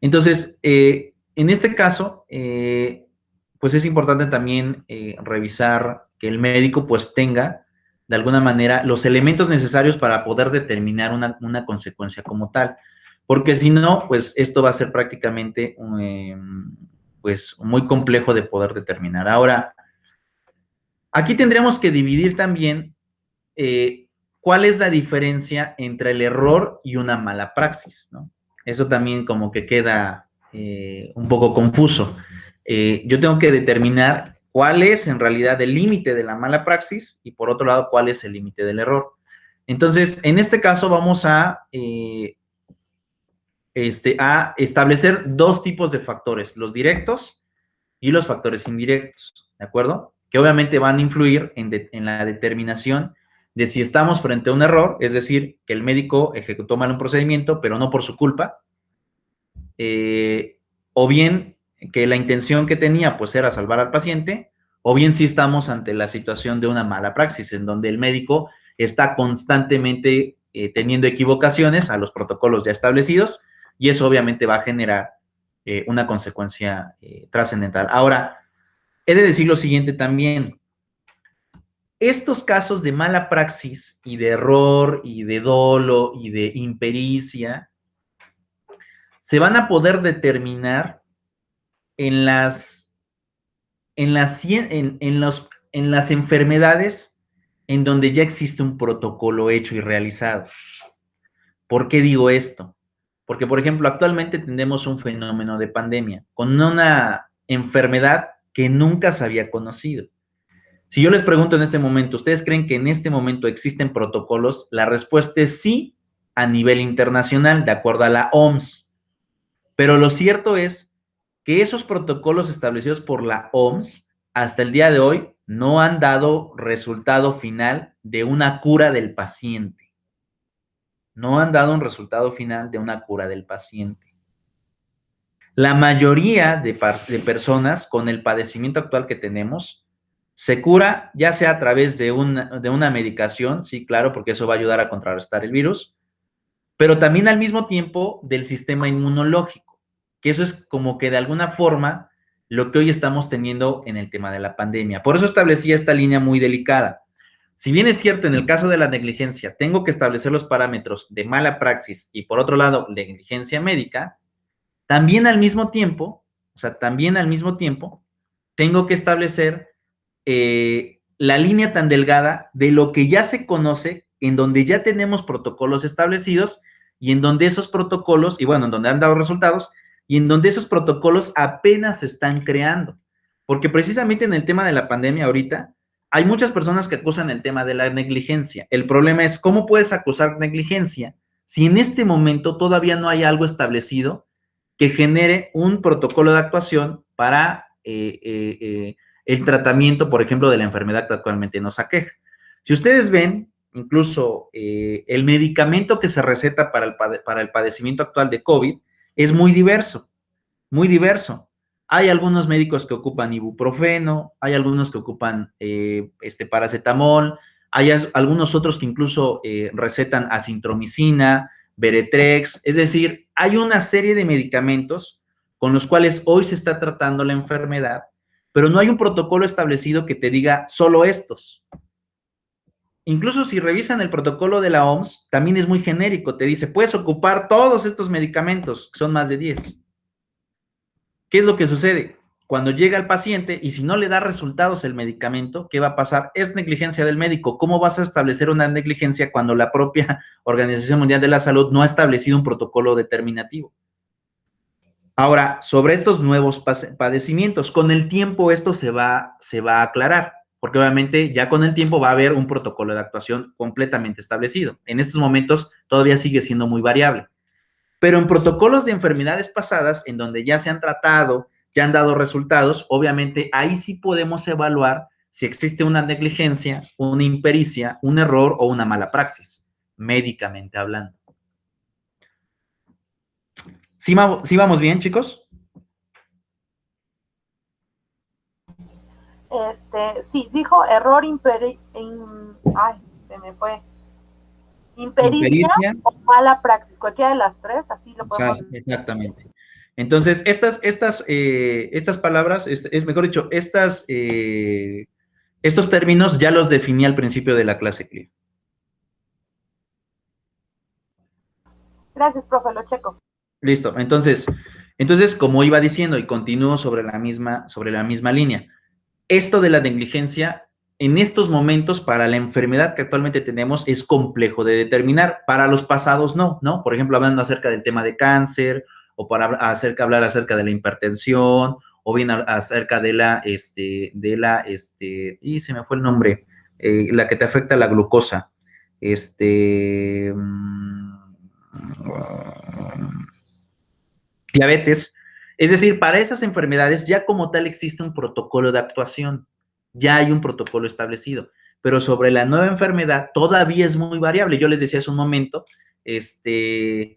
Entonces, en este caso, pues es importante también revisar que el médico pues tenga de alguna manera los elementos necesarios para poder determinar una consecuencia como tal, porque si no, pues esto va a ser prácticamente pues muy complejo de poder determinar. Ahora, aquí tendríamos que dividir también cuál es la diferencia entre el error y una mala praxis, ¿no? Eso también como que queda un poco confuso. Yo tengo que determinar cuál es en realidad el límite de la mala praxis y por otro lado cuál es el límite del error. Entonces, en este caso vamos a establecer dos tipos de factores, los directos y los factores indirectos, ¿de acuerdo? Que obviamente van a influir en la determinación de si estamos frente a un error, es decir, que el médico ejecutó mal un procedimiento, pero no por su culpa, o bien que la intención que tenía pues era salvar al paciente, o bien si estamos ante la situación de una mala praxis, en donde el médico está constantemente teniendo equivocaciones a los protocolos ya establecidos, y eso obviamente va a generar una consecuencia trascendental. Ahora, he de decir lo siguiente también. Estos casos de mala praxis y de error y de dolo y de impericia se van a poder determinar en las enfermedades en donde ya existe un protocolo hecho y realizado. ¿Por qué digo esto? Porque, por ejemplo, actualmente tenemos un fenómeno de pandemia con una enfermedad que nunca se había conocido. Si yo les pregunto en este momento, ¿ustedes creen que en este momento existen protocolos? La respuesta es sí, a nivel internacional, de acuerdo a la OMS. Pero lo cierto es que esos protocolos establecidos por la OMS hasta el día de hoy no han dado resultado final de una cura del paciente. No han dado un resultado final de una cura del paciente. La mayoría de personas con el padecimiento actual que tenemos se cura ya sea a través de una medicación, sí, claro, porque eso va a ayudar a contrarrestar el virus, pero también al mismo tiempo del sistema inmunológico, que eso es como que de alguna forma lo que hoy estamos teniendo en el tema de la pandemia. Por eso establecí esta línea muy delicada. Si bien es cierto, en el caso de la negligencia, tengo que establecer los parámetros de mala praxis y por otro lado, negligencia médica, también al mismo tiempo, tengo que establecer la línea tan delgada de lo que ya se conoce, en donde ya tenemos protocolos establecidos y en donde esos protocolos, y bueno, en donde han dado resultados, y en donde esos protocolos apenas se están creando. Porque precisamente en el tema de la pandemia ahorita, hay muchas personas que acusan el tema de la negligencia. El problema es, ¿cómo puedes acusar negligencia si en este momento todavía no hay algo establecido que genere un protocolo de actuación para el tratamiento, por ejemplo, de la enfermedad que actualmente nos aqueja? Si ustedes ven, incluso el medicamento que se receta para el padecimiento actual de COVID es muy diverso, muy diverso. Hay algunos médicos que ocupan ibuprofeno, hay algunos que ocupan paracetamol, hay algunos otros que incluso recetan acintromicina, Beretrex, es decir, hay una serie de medicamentos con los cuales hoy se está tratando la enfermedad, pero no hay un protocolo establecido que te diga solo estos. Incluso si revisan el protocolo de la OMS, también es muy genérico, te dice, puedes ocupar todos estos medicamentos, que son más de 10. ¿Qué es lo que sucede? Cuando llega el paciente y si no le da resultados el medicamento, ¿qué va a pasar? Es negligencia del médico. ¿Cómo vas a establecer una negligencia cuando la propia Organización Mundial de la Salud no ha establecido un protocolo determinativo? Ahora, sobre estos nuevos padecimientos, con el tiempo esto se va a aclarar, porque obviamente ya con el tiempo va a haber un protocolo de actuación completamente establecido. En estos momentos todavía sigue siendo muy variable. Pero en protocolos de enfermedades pasadas, en donde ya se han tratado, ya han dado resultados, obviamente ahí sí podemos evaluar si existe una negligencia, una impericia, un error o una mala praxis, médicamente hablando. ¿Sí vamos bien, chicos? Sí, dijo error ay, se me fue. Impericia o mala praxis, cualquiera de las tres, así lo podemos decir. Exactamente. Entonces, estas palabras, es mejor dicho, estos términos ya los definí al principio de la clase, Clio. Gracias, profe, lo checo. Listo. Entonces, como iba diciendo y continúo sobre la misma línea, esto de la negligencia en estos momentos para la enfermedad que actualmente tenemos es complejo de determinar. Para los pasados no. Por ejemplo, hablando acerca del tema de cáncer o para hablar acerca de la hipertensión o bien acerca de y se me fue el nombre, la que te afecta la glucosa. Diabetes. Es decir, para esas enfermedades ya como tal existe un protocolo de actuación, ya hay un protocolo establecido, pero sobre la nueva enfermedad todavía es muy variable. Yo les decía hace un momento que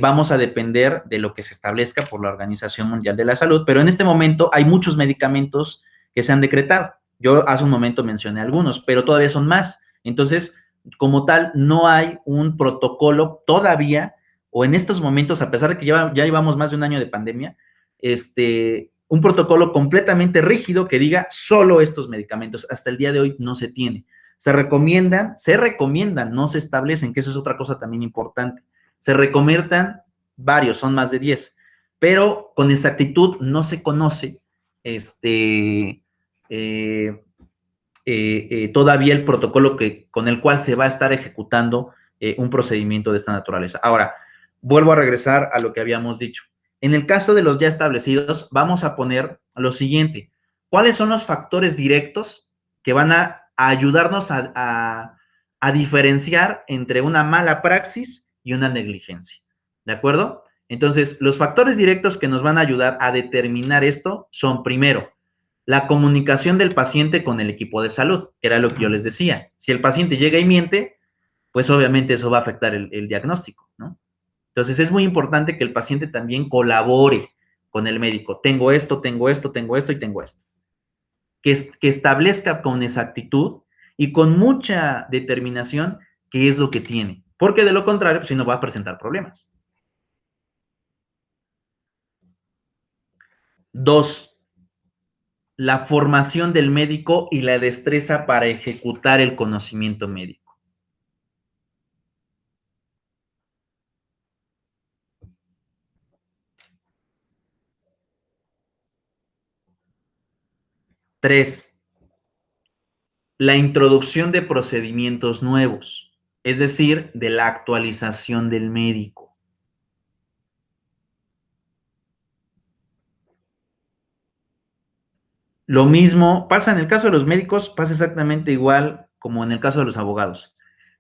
vamos a depender de lo que se establezca por la Organización Mundial de la Salud, pero en este momento hay muchos medicamentos que se han decretado. Yo hace un momento mencioné algunos, pero todavía son más. Entonces, como tal, no hay un protocolo todavía o en estos momentos, a pesar de que ya llevamos más de un año de pandemia, un protocolo completamente rígido que diga solo estos medicamentos. Hasta el día de hoy no se tiene. Se recomiendan, no se establecen, que eso es otra cosa también importante. Se recomiendan varios, son más de 10, pero con exactitud no se conoce todavía el protocolo con el cual se va a estar ejecutando un procedimiento de esta naturaleza. Ahora, vuelvo a regresar a lo que habíamos dicho. En el caso de los ya establecidos, vamos a poner lo siguiente. ¿Cuáles son los factores directos que van a ayudarnos a diferenciar entre una mala praxis y una negligencia? ¿De acuerdo? Entonces, los factores directos que nos van a ayudar a determinar esto son, primero, la comunicación del paciente con el equipo de salud, que era lo que yo les decía. Si el paciente llega y miente, pues obviamente eso va a afectar el diagnóstico, ¿no? Entonces, es muy importante que el paciente también colabore con el médico. Tengo esto, tengo esto, tengo esto y tengo esto. Que establezca con exactitud y con mucha determinación qué es lo que tiene. Porque de lo contrario, pues si no va a presentar problemas. 2, la formación del médico y la destreza para ejecutar el conocimiento médico. 3, la introducción de procedimientos nuevos, es decir, de la actualización del médico. Lo mismo pasa en el caso de los médicos, pasa exactamente igual como en el caso de los abogados.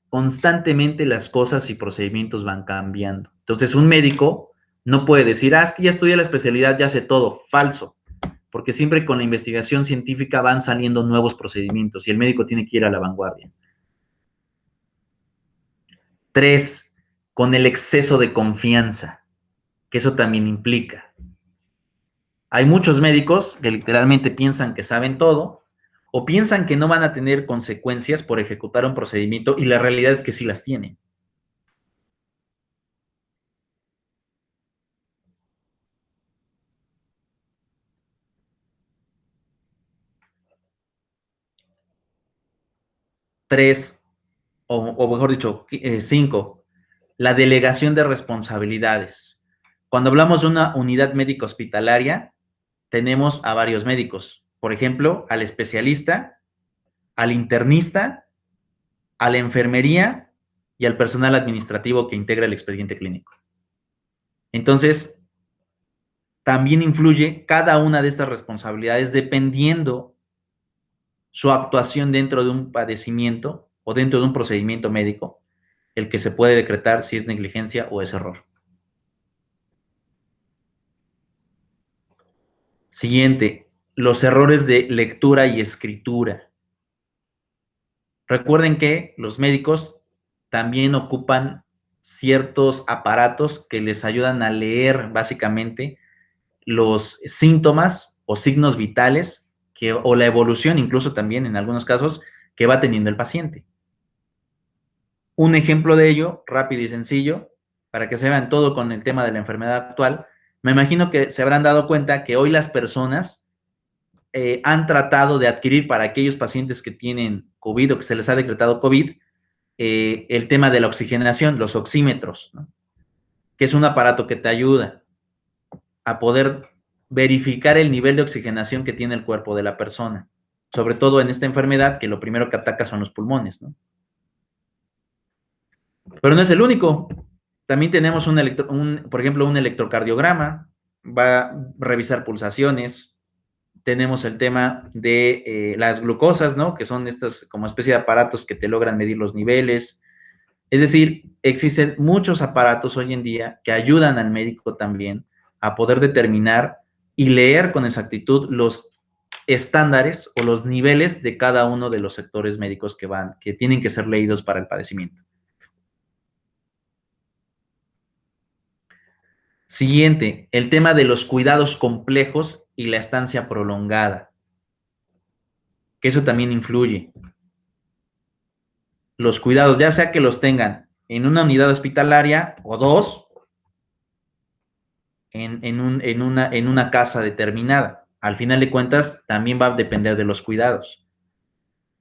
Constantemente las cosas y procedimientos van cambiando. Entonces, un médico no puede decir, es que ya estudié la especialidad, ya sé todo. Falso. Porque siempre con la investigación científica van saliendo nuevos procedimientos y el médico tiene que ir a la vanguardia. 3, con el exceso de confianza, que eso también implica. Hay muchos médicos que literalmente piensan que saben todo o piensan que no van a tener consecuencias por ejecutar un procedimiento y la realidad es que sí las tienen. Tres, o mejor dicho, 5, la delegación de responsabilidades. Cuando hablamos de una unidad médica hospitalaria, tenemos a varios médicos. Por ejemplo, al especialista, al internista, a la enfermería y al personal administrativo que integra el expediente clínico. Entonces, también influye cada una de estas responsabilidades dependiendo su actuación dentro de un padecimiento o dentro de un procedimiento médico, el que se puede decretar si es negligencia o es error. Siguiente, los errores de lectura y escritura. Recuerden que los médicos también ocupan ciertos aparatos que les ayudan a leer básicamente los síntomas o signos vitales o la evolución incluso también en algunos casos que va teniendo el paciente. Un ejemplo de ello, rápido y sencillo, para que se vean todo con el tema de la enfermedad actual, me imagino que se habrán dado cuenta que hoy las personas han tratado de adquirir para aquellos pacientes que tienen COVID o que se les ha decretado COVID, el tema de la oxigenación, los oxímetros, ¿no? Que es un aparato que te ayuda a poder verificar el nivel de oxigenación que tiene el cuerpo de la persona, sobre todo en esta enfermedad que lo primero que ataca son los pulmones, ¿no? Pero no es el único. También tenemos por ejemplo, un electrocardiograma, va a revisar pulsaciones. Tenemos el tema de las glucosas, ¿no? Que son estas como especie de aparatos que te logran medir los niveles. Es decir, existen muchos aparatos hoy en día que ayudan al médico también a poder determinar y leer con exactitud los estándares o los niveles de cada uno de los sectores médicos que tienen que ser leídos para el padecimiento. Siguiente, el tema de los cuidados complejos y la estancia prolongada, que eso también influye. Los cuidados, ya sea que los tengan en una unidad hospitalaria o dos, en una casa determinada. Al final de cuentas, también va a depender de los cuidados.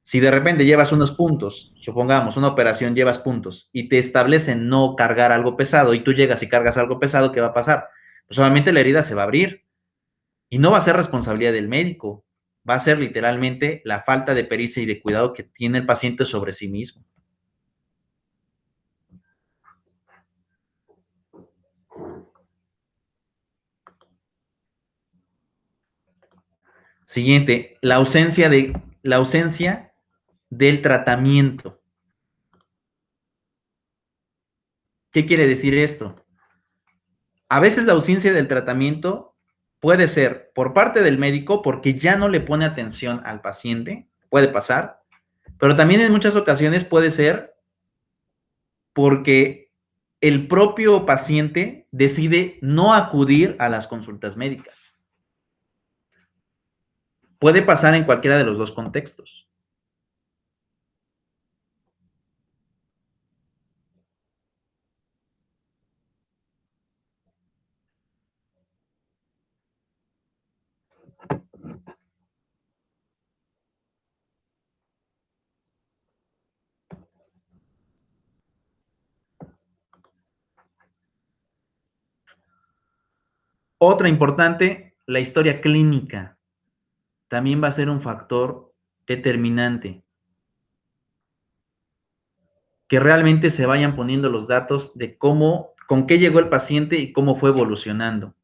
Si de repente llevas unos puntos, supongamos, una operación llevas puntos y te establecen no cargar algo pesado y tú llegas y cargas algo pesado, ¿qué va a pasar? Pues solamente la herida se va a abrir y no va a ser responsabilidad del médico, va a ser literalmente la falta de pericia y de cuidado que tiene el paciente sobre sí mismo. Siguiente, la ausencia del tratamiento. ¿Qué quiere decir esto? A veces la ausencia del tratamiento puede ser por parte del médico porque ya no le pone atención al paciente, puede pasar, pero también en muchas ocasiones puede ser porque el propio paciente decide no acudir a las consultas médicas. Puede pasar en cualquiera de los dos contextos. Otra importante, la historia clínica. También va a ser un factor determinante. Que realmente se vayan poniendo los datos de con qué llegó el paciente y cómo fue evolucionando.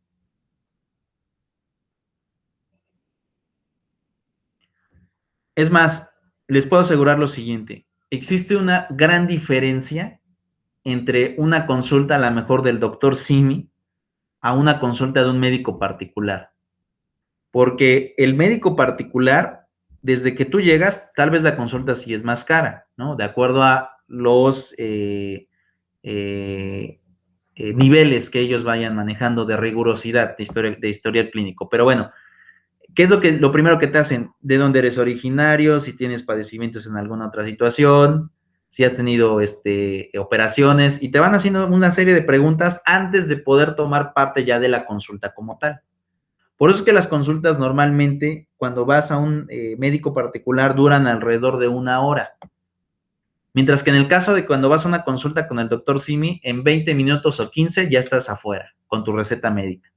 Es más, les puedo asegurar lo siguiente. Existe una gran diferencia entre una consulta a la mejor del doctor Simi a una consulta de un médico particular. Porque el médico particular, desde que tú llegas, tal vez la consulta sí es más cara, ¿no? De acuerdo a los niveles que ellos vayan manejando de rigurosidad de historial clínico. Pero bueno, ¿qué es lo primero que te hacen? ¿De dónde eres originario? Si tienes padecimientos en alguna otra situación, si has tenido operaciones, y te van haciendo una serie de preguntas antes de poder tomar parte ya de la consulta como tal. Por eso es que las consultas normalmente, cuando vas a un médico particular, duran alrededor de 1 hora. Mientras que en el caso de cuando vas a una consulta con el doctor Simi, en 20 minutos o 15 ya estás afuera con tu receta médica.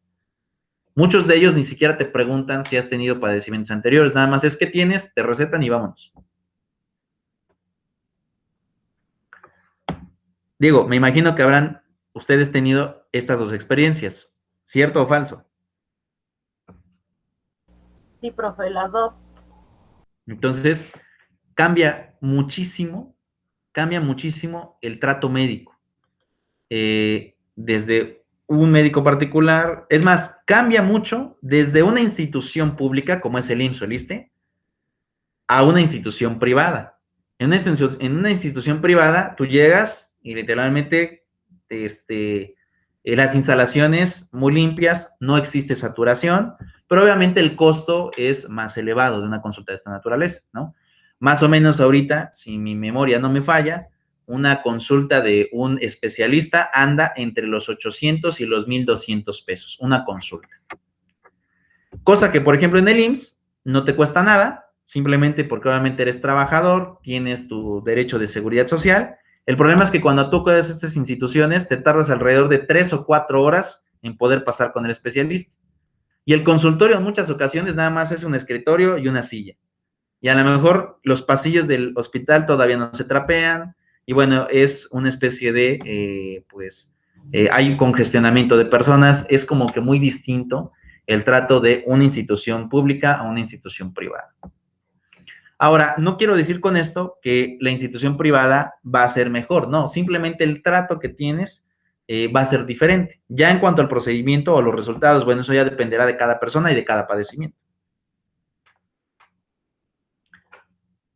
Muchos de ellos ni siquiera te preguntan si has tenido padecimientos anteriores, nada más es que tienes, te recetan y vámonos. Diego, me imagino que habrán ustedes tenido estas dos experiencias, ¿cierto o falso? Sí, profe, las dos. Entonces, cambia muchísimo el trato médico. Desde un médico particular, es más, cambia mucho desde una institución pública, como es el IMSS o el ISSSTE, a una institución privada. En una institución privada, tú llegas y literalmente las instalaciones muy limpias, no existe saturación, pero obviamente el costo es más elevado de una consulta de esta naturaleza, ¿no? Más o menos ahorita, si mi memoria no me falla, una consulta de un especialista anda entre los 800 y los 1,200 pesos, una consulta. Cosa que, por ejemplo, en el IMSS no te cuesta nada, simplemente porque obviamente eres trabajador, tienes tu derecho de seguridad social. El problema es que cuando tú acudes a estas instituciones, te tardas alrededor de 3 o 4 horas en poder pasar con el especialista. Y el consultorio en muchas ocasiones nada más es un escritorio y una silla. Y a lo mejor los pasillos del hospital todavía no se trapean. Y bueno, es una especie de, hay un congestionamiento de personas. Es como que muy distinto el trato de una institución pública a una institución privada. Ahora, no quiero decir con esto que la institución privada va a ser mejor, no, simplemente el trato que tienes va a ser diferente. Ya en cuanto al procedimiento o los resultados, bueno, eso ya dependerá de cada persona y de cada padecimiento.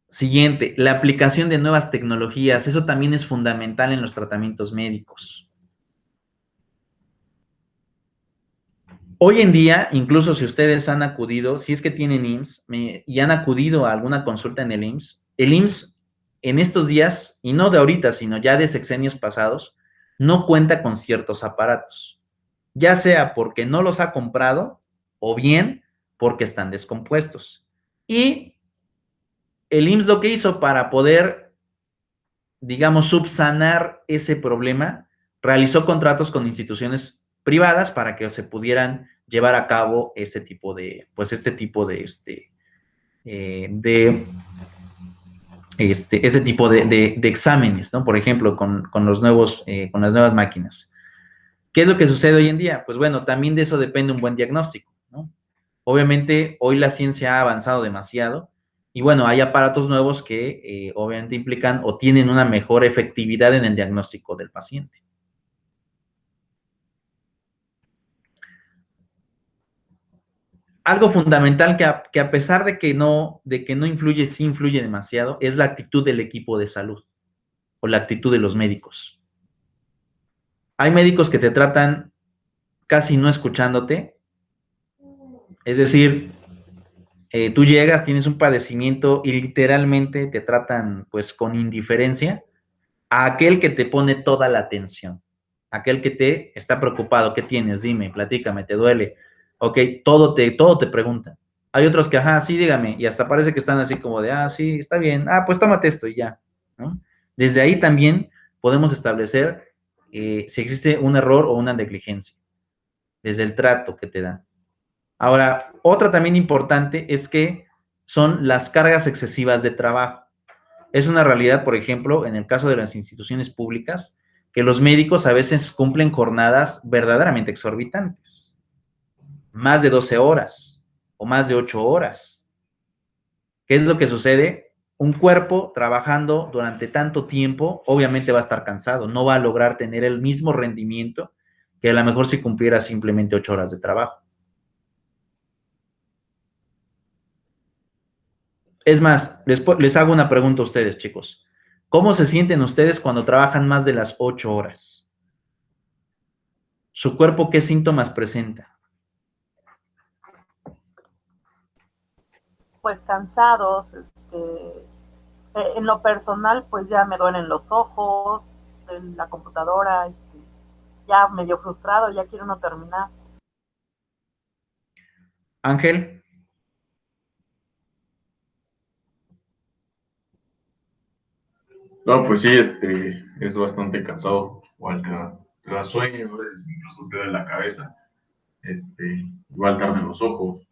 Siguiente, la aplicación de nuevas tecnologías, eso también es fundamental en los tratamientos médicos. Hoy en día, incluso si ustedes han acudido, si es que tienen IMSS y han acudido a alguna consulta en el IMSS en estos días, y no de ahorita, sino ya de sexenios pasados, no cuenta con ciertos aparatos, ya sea porque no los ha comprado o bien porque están descompuestos. Y el IMSS lo que hizo para poder, digamos, subsanar ese problema, realizó contratos con instituciones privadas para que se pudieran llevar a cabo ese tipo de, ese tipo de exámenes, ¿no? Por ejemplo, con las nuevas máquinas. ¿Qué es lo que sucede hoy en día? Pues bueno, también de eso depende un buen diagnóstico, ¿no? Obviamente, hoy la ciencia ha avanzado demasiado y bueno, hay aparatos nuevos que obviamente implican o tienen una mejor efectividad en el diagnóstico del paciente. Algo fundamental que a pesar de que no influye, sí influye demasiado, es la actitud del equipo de salud o la actitud de los médicos. Hay médicos que te tratan casi no escuchándote, es decir, tú llegas, tienes un padecimiento y literalmente te tratan pues con indiferencia a aquel que te pone toda la atención, aquel que te está preocupado, ¿qué tienes? Dime, platícame, ¿te duele? Ok, todo te preguntan. Hay otros que, ajá, sí, dígame, y hasta parece que están así como de, ah, sí, está bien, ah, pues tómate esto y ya, ¿no? Desde ahí también podemos establecer si existe un error o una negligencia, desde el trato que te dan. Ahora, otra también importante es que son las cargas excesivas de trabajo. Es una realidad, por ejemplo, en el caso de las instituciones públicas, que los médicos a veces cumplen jornadas verdaderamente exorbitantes. Más de 12 horas o más de 8 horas. ¿Qué es lo que sucede? Un cuerpo trabajando durante tanto tiempo, obviamente va a estar cansado, no va a lograr tener el mismo rendimiento que a lo mejor si cumpliera simplemente 8 horas de trabajo. Es más, les hago una pregunta a ustedes, chicos. ¿Cómo se sienten ustedes cuando trabajan más de las 8 horas? ¿Su cuerpo qué síntomas presenta? Pues cansados, en lo personal, pues ya me duelen los ojos, en la computadora, ya medio frustrado, ya quiero no terminar. Ángel. No, pues sí, es bastante cansado, igual te da sueño, a veces incluso te da en la cabeza, igual tarde en los ojos.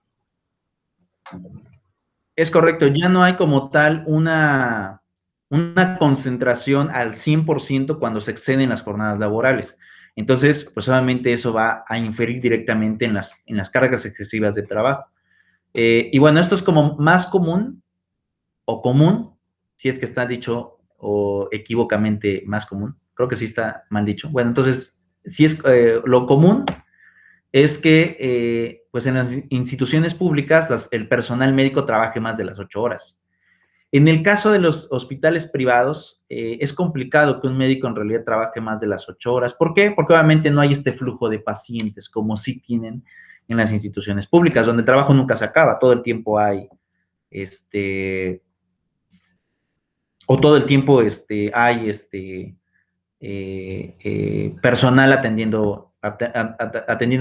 Es correcto, ya no hay como tal una concentración al 100% cuando se exceden las jornadas laborales. Entonces, pues obviamente eso va a inferir directamente en las cargas excesivas de trabajo. Y bueno, esto es como más común o común, si es que está dicho o equívocamente más común. Creo que sí está mal dicho. Bueno, entonces, si es lo común es que pues en las instituciones públicas el personal médico trabaje más de las 8 horas. En el caso de los hospitales privados, es complicado que un médico en realidad trabaje más de las 8 horas. ¿Por qué? Porque obviamente no hay este flujo de pacientes como sí tienen en las instituciones públicas, donde el trabajo nunca se acaba, todo el tiempo hay, o todo el tiempo hay personal atendiendo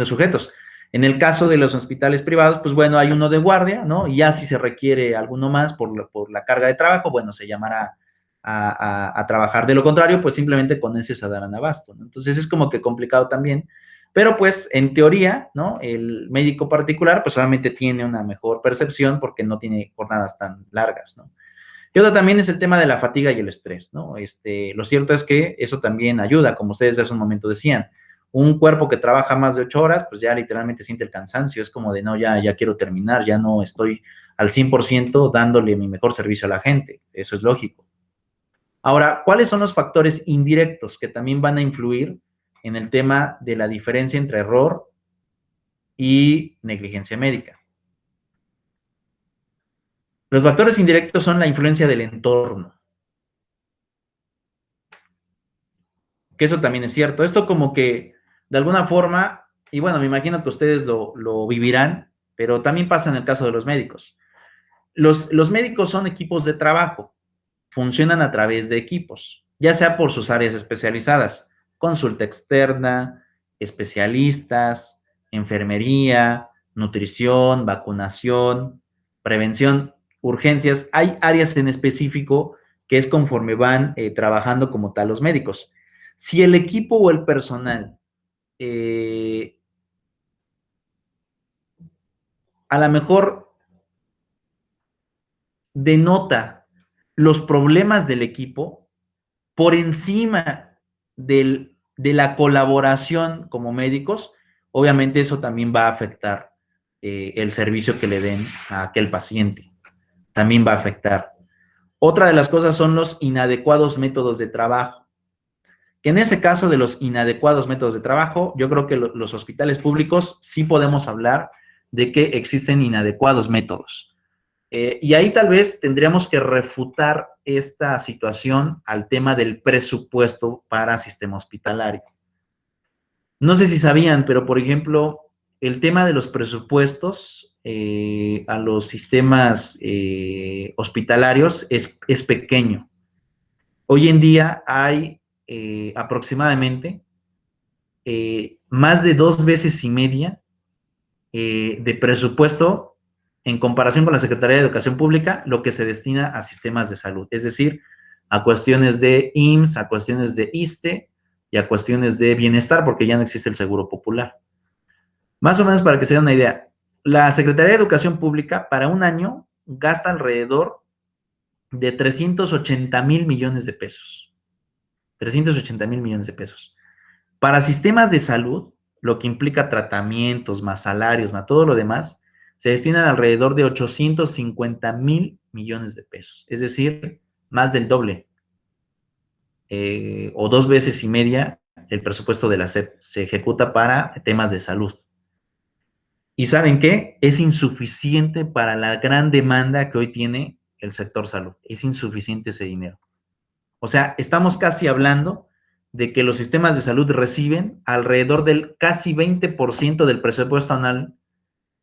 sujetos. En el caso de los hospitales privados, pues bueno, hay uno de guardia, ¿no? Y ya si se requiere alguno más por la carga de trabajo, bueno, se llamará a trabajar. De lo contrario, pues simplemente con ese se darán abasto, ¿no? Entonces es como que complicado también. Pero pues en teoría, ¿no? El médico particular pues solamente tiene una mejor percepción porque no tiene jornadas tan largas, ¿no? Y otro también es el tema de la fatiga y el estrés, ¿no? Lo cierto es que eso también ayuda, como ustedes hace un momento decían. Un cuerpo que trabaja más de 8 horas, pues ya literalmente siente el cansancio, es como de, no, ya quiero terminar, ya no estoy al 100% dándole mi mejor servicio a la gente, eso es lógico. Ahora, ¿cuáles son los factores indirectos que también van a influir en el tema de la diferencia entre error y negligencia médica? Los factores indirectos son la influencia del entorno. Que eso también es cierto. Esto como que, de alguna forma, y bueno, me imagino que ustedes lo vivirán, pero también pasa en el caso de los médicos. Los médicos son equipos de trabajo, funcionan a través de equipos, ya sea por sus áreas especializadas, consulta externa, especialistas, enfermería, nutrición, vacunación, prevención, urgencias. Hay áreas en específico que es conforme van trabajando como tal los médicos. Si el equipo o el personal a lo mejor denota los problemas del equipo por encima de la colaboración como médicos, obviamente eso también va a afectar el servicio que le den a aquel paciente. También va a afectar. Otra de las cosas son los inadecuados métodos de trabajo. Que en ese caso de los inadecuados métodos de trabajo, yo creo que los hospitales públicos sí podemos hablar de que existen inadecuados métodos. Y ahí tal vez tendríamos que refutar esta situación al tema del presupuesto para sistema hospitalario. No sé si sabían, pero por ejemplo, el tema de los presupuestos a los sistemas hospitalarios es pequeño. Hoy en día hay aproximadamente más de 2 veces y media de presupuesto en comparación con la Secretaría de Educación Pública, lo que se destina a sistemas de salud, es decir, a cuestiones de IMSS, a cuestiones de ISSSTE y a cuestiones de bienestar, porque ya no existe el Seguro Popular. Más o menos para que se den una idea, la Secretaría de Educación Pública para un año gasta alrededor de 380,000 millones de pesos. 380,000 millones de pesos. Para sistemas de salud, lo que implica tratamientos, más salarios, más todo lo demás, se destinan alrededor de 850,000 millones de pesos. Es decir, más del doble. O 2 veces y media el presupuesto de la SEP se ejecuta para temas de salud. ¿Y saben qué? Es insuficiente para la gran demanda que hoy tiene el sector salud. Es insuficiente ese dinero. O sea, estamos casi hablando de que los sistemas de salud reciben alrededor del casi 20% del presupuesto anual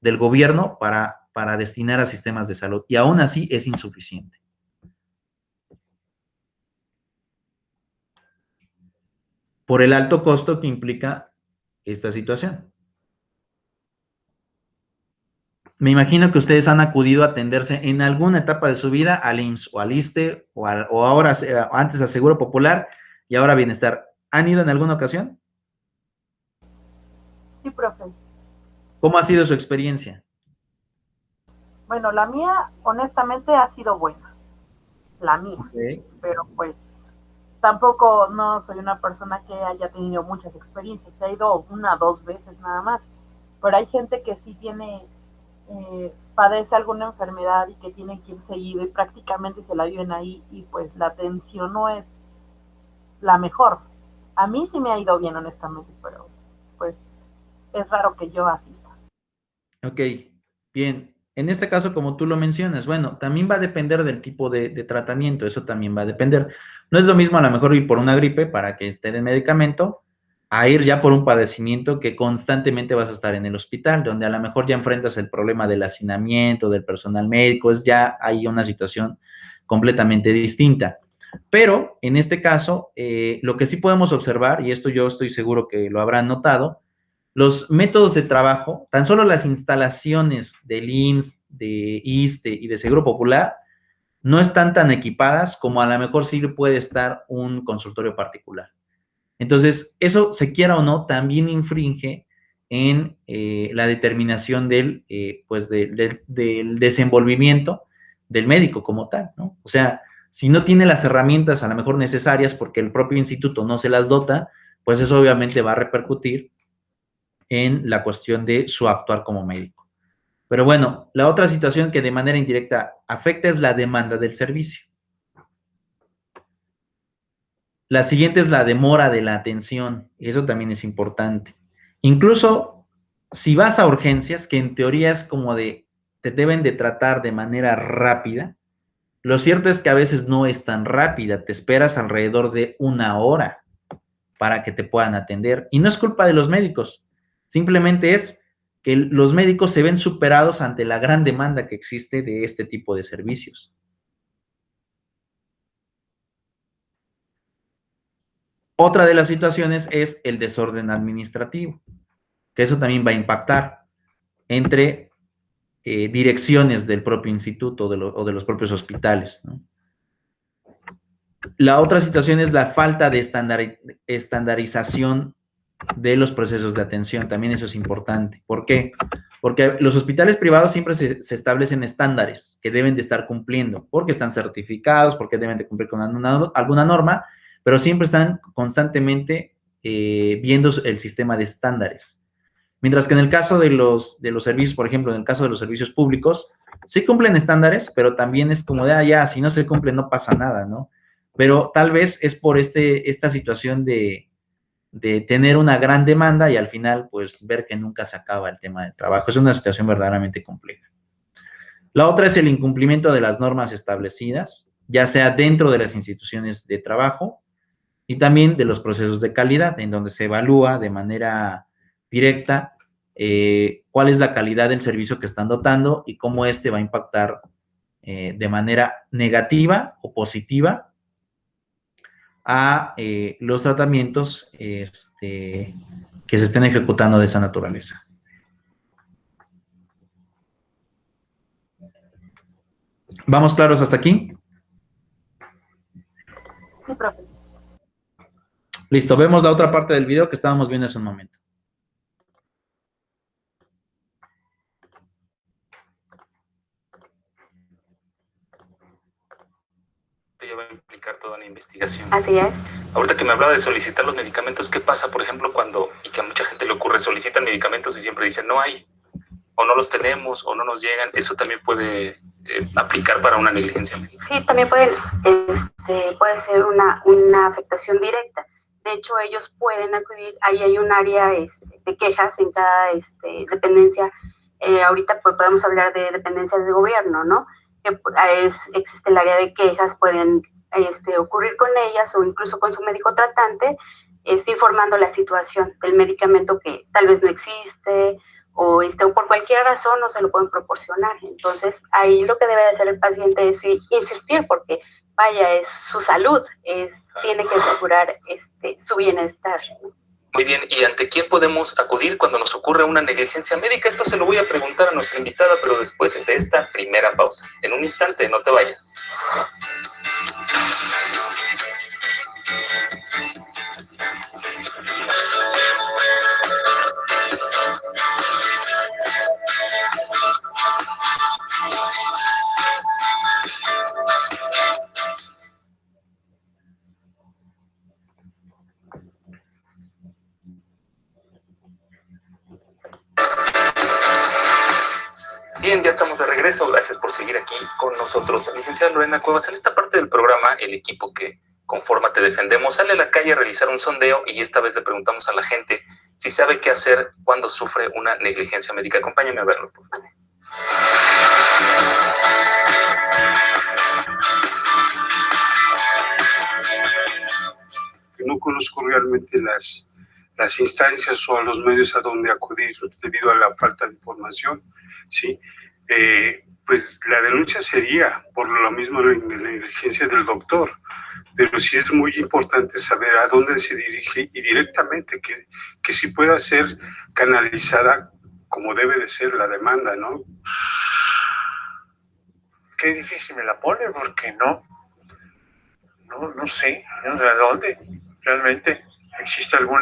del gobierno para destinar a sistemas de salud, y aún así es insuficiente. Por el alto costo que implica esta situación. Me imagino que ustedes han acudido a atenderse en alguna etapa de su vida al IMSS o al ISSSTE o ahora, antes a Seguro Popular y ahora Bienestar. ¿Han ido en alguna ocasión? Sí, profe. ¿Cómo ha sido su experiencia? Bueno, la mía, honestamente, ha sido buena. La mía. Okay. Pero pues tampoco no soy una persona que haya tenido muchas experiencias. Se ha ido 1 o 2 veces nada más. Pero hay gente que sí tiene, padece alguna enfermedad y que tiene que ir seguido y prácticamente se la viven ahí y pues la atención no es la mejor. A mí sí me ha ido bien, honestamente, pero pues es raro que yo asista. Ok, bien. En este caso, como tú lo mencionas, bueno, también va a depender del tipo de tratamiento, eso también va a depender. No es lo mismo a lo mejor ir por una gripe para que te den medicamento, a ir ya por un padecimiento que constantemente vas a estar en el hospital, donde a lo mejor ya enfrentas el problema del hacinamiento, del personal médico, es ya hay una situación completamente distinta. Pero en este caso, lo que sí podemos observar, y esto yo estoy seguro que lo habrán notado, los métodos de trabajo, tan solo las instalaciones del IMSS, de ISSSTE y de Seguro Popular, no están tan equipadas como a lo mejor sí puede estar un consultorio particular. Entonces, eso, se quiera o no, también infringe en la determinación del desenvolvimiento del médico como tal, ¿no? O sea, si no tiene las herramientas a lo mejor necesarias porque el propio instituto no se las dota, pues eso obviamente va a repercutir en la cuestión de su actuar como médico. Pero bueno, la otra situación que de manera indirecta afecta es la demanda del servicio. La siguiente es la demora de la atención, y eso también es importante. Incluso si vas a urgencias, que en teoría es como de, te deben de tratar de manera rápida, lo cierto es que a veces no es tan rápida, te esperas alrededor de 1 hora para que te puedan atender. Y no es culpa de los médicos, simplemente es que los médicos se ven superados ante la gran demanda que existe de este tipo de servicios. Otra de las situaciones es el desorden administrativo, que eso también va a impactar entre direcciones del propio instituto o de los propios hospitales, ¿no? La otra situación es la falta de estandarización de los procesos de atención. También eso es importante. ¿Por qué? Porque los hospitales privados siempre se establecen estándares que deben de estar cumpliendo, porque están certificados, porque deben de cumplir con alguna norma, pero siempre están constantemente viendo el sistema de estándares. Mientras que en el caso de los servicios, por ejemplo, en el caso de los servicios públicos, sí cumplen estándares, pero también es como de, ya, si no se cumple no pasa nada, ¿no? Pero tal vez es por esta situación de tener una gran demanda y al final, pues, ver que nunca se acaba el tema del trabajo. Es una situación verdaderamente compleja. La otra es el incumplimiento de las normas establecidas, ya sea dentro de las instituciones de trabajo y también de los procesos de calidad, en donde se evalúa de manera directa cuál es la calidad del servicio que están dotando y cómo este va a impactar de manera negativa o positiva a los tratamientos que se estén ejecutando de esa naturaleza. ¿Vamos claros hasta aquí? Sí, profe. Listo, vemos la otra parte del video que estábamos viendo hace un momento. Ya va a implicar toda una investigación. Así es. Ahorita que me hablaba de solicitar los medicamentos, ¿qué pasa, por ejemplo, cuando, y que a mucha gente le ocurre, solicitan medicamentos y siempre dicen no hay, o no los tenemos, o no nos llegan? Eso también puede aplicar para una negligencia médica. Sí, también puede ser una afectación directa. De hecho, ellos pueden acudir, ahí hay un área de quejas en cada dependencia. Ahorita pues, podemos hablar de dependencias de gobierno, ¿no? Que existe el área de quejas, pueden ocurrir con ellas o incluso con su médico tratante, informando la situación del medicamento que tal vez no existe o por cualquier razón no se lo pueden proporcionar. Entonces, ahí lo que debe de hacer el paciente es insistir, porque vaya, es su salud, tiene que procurar su bienestar, ¿no? Muy bien, ¿y ante quién podemos acudir cuando nos ocurre una negligencia médica? Esto se lo voy a preguntar a nuestra invitada, pero después de esta primera pausa. En un instante, no te vayas. Bien, ya estamos de regreso. Gracias por seguir aquí con nosotros. Licenciada Lorena Cuevas, en esta parte del programa, el equipo que conforma Te Defendemos sale a la calle a realizar un sondeo y esta vez le preguntamos a la gente si sabe qué hacer cuando sufre una negligencia médica. Acompáñame a verlo, por favor. No conozco realmente las instancias o los medios a donde acudir debido a la falta de información, ¿sí? Pues la denuncia sería por lo mismo la negligencia del doctor, pero sí es muy importante saber a dónde se dirige y directamente que sí pueda ser canalizada como debe de ser la demanda, ¿no? Qué difícil me la pone porque no sé a dónde realmente existe algún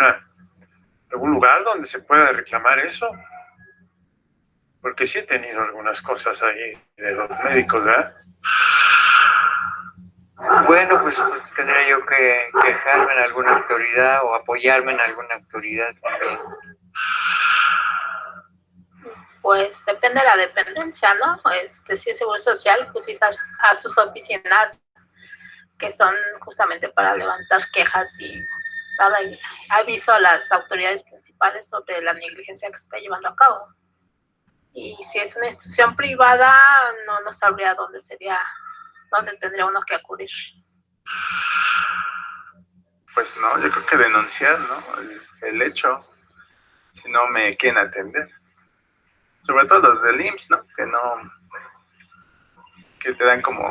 lugar donde se pueda reclamar eso, porque sí he tenido algunas cosas ahí de los médicos, ¿verdad? Bueno, pues tendría yo que quejarme en alguna autoridad o apoyarme en alguna autoridad también. Pues depende de la dependencia, ¿no? Si es Seguro Social, pues sí a sus oficinas que son justamente para levantar quejas y dar aviso a las autoridades principales sobre la negligencia que se está llevando a cabo. Y si es una institución privada, no sabría dónde tendría uno que acudir. Pues no, yo creo que denunciar, ¿no? El hecho, si no me quieren atender. Sobre todo los del IMSS, ¿no? Que te dan como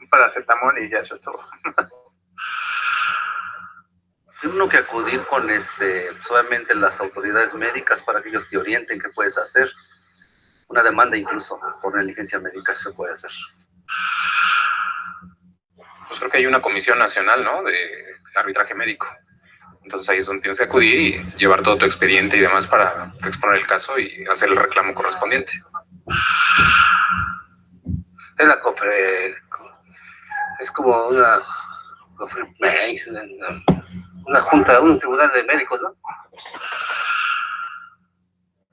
un paracetamol y ya eso es todo. Tiene uno que acudir con solamente las autoridades médicas para que ellos te orienten qué puedes hacer. Una demanda incluso por negligencia médica se puede hacer. Pues creo que hay una comisión nacional, ¿no? De arbitraje médico. Entonces ahí es donde tienes que acudir y llevar todo tu expediente y demás para exponer el caso y hacer el reclamo correspondiente. Es la COFRE, es como una junta, un tribunal de médicos, ¿no?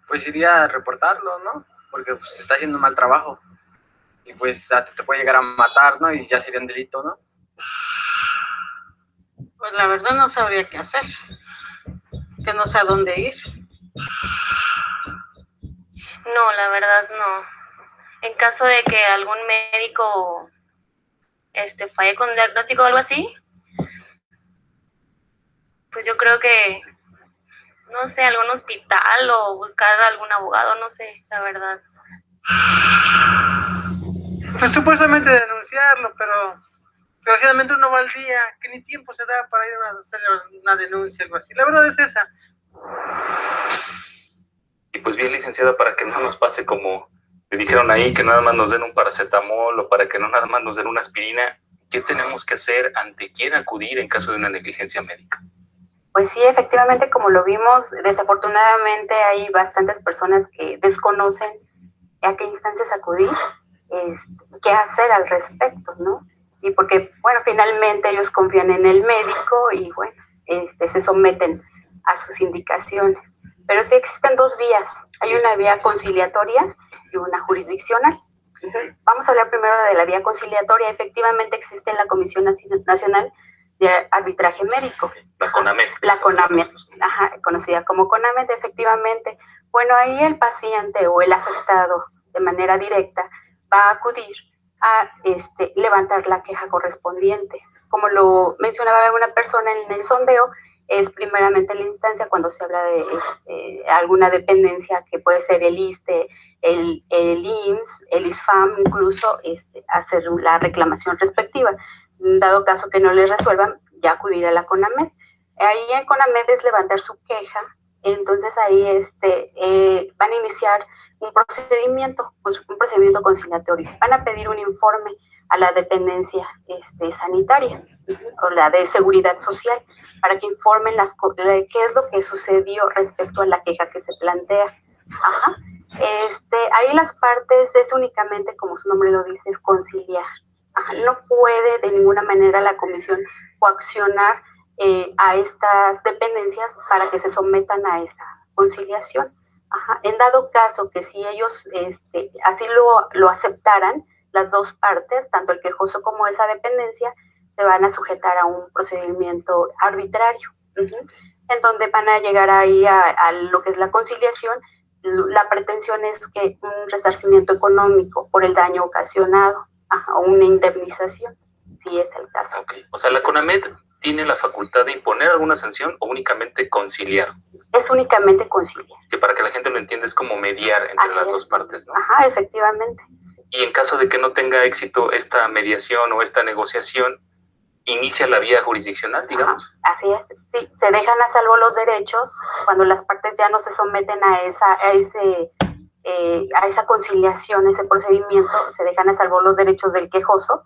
Pues iría a reportarlo, ¿no? Porque pues, se está haciendo un mal trabajo y pues te puede llegar a matar, ¿no? Y ya sería un delito, ¿no? Pues la verdad no sabría qué hacer, que no sé a dónde ir. No, la verdad no. En caso de que algún médico falle con diagnóstico o algo así, pues yo creo que, no sé, algún hospital o buscar algún abogado, no sé, la verdad. Pues supuestamente denunciarlo, pero desgraciadamente uno va al día, que ni tiempo se da para ir a hacer una denuncia, algo así. La verdad es esa. Y pues bien, licenciada, para que no nos pase como le dijeron ahí, que nada más nos den un paracetamol o para que no nada más nos den una aspirina, ¿qué tenemos que hacer? ¿Ante quién acudir en caso de una negligencia médica? Pues sí, efectivamente, como lo vimos, desafortunadamente hay bastantes personas que desconocen a qué instancias acudir, qué hacer al respecto, ¿no? Y porque, bueno, finalmente ellos confían en el médico y, bueno, se someten a sus indicaciones. Pero sí existen dos vías. Hay una vía conciliatoria y una jurisdiccional. Vamos a hablar primero de la vía conciliatoria. Efectivamente existe la Comisión Nacional de Arbitraje Médico. La CONAMED. La CONAMED, conocida como CONAMED, efectivamente. Bueno, ahí el paciente o el afectado de manera directa va a acudir a levantar la queja correspondiente. Como lo mencionaba alguna persona en el sondeo, es primeramente la instancia cuando se habla de alguna dependencia que puede ser el ISSSTE, el IMSS, el ISFAM, incluso hacer la reclamación respectiva. Dado caso que no les resuelvan, ya acudir a la CONAMED. Ahí en CONAMED es levantar su queja, entonces ahí van a iniciar un procedimiento conciliatorio. Van a pedir un informe a la dependencia sanitaria o la de seguridad social para que informen qué es lo que sucedió respecto a la queja que se plantea. Ajá. Ahí las partes es únicamente, como su nombre lo dice, es conciliar. Ajá. No puede de ninguna manera la comisión coaccionar a estas dependencias para que se sometan a esa conciliación. Ajá. En dado caso que si ellos así lo aceptaran, las dos partes, tanto el quejoso como esa dependencia, se van a sujetar a un procedimiento arbitrario, en donde van a llegar ahí a lo que es la conciliación. La pretensión es que un resarcimiento económico por el daño ocasionado, o una indemnización, si es el caso. Okay. O sea, la CONAMED tiene la facultad de imponer alguna sanción o únicamente conciliar. Es únicamente conciliar. Que para que la gente lo entienda es como mediar entre las dos partes, ¿no? Ajá, efectivamente. Sí. Y en caso de que no tenga éxito esta mediación o esta negociación, inicia la vía jurisdiccional, digamos. Ajá, así es. Sí, se dejan a salvo los derechos cuando las partes ya no se someten a esa conciliación, ese procedimiento, se dejan a salvo los derechos del quejoso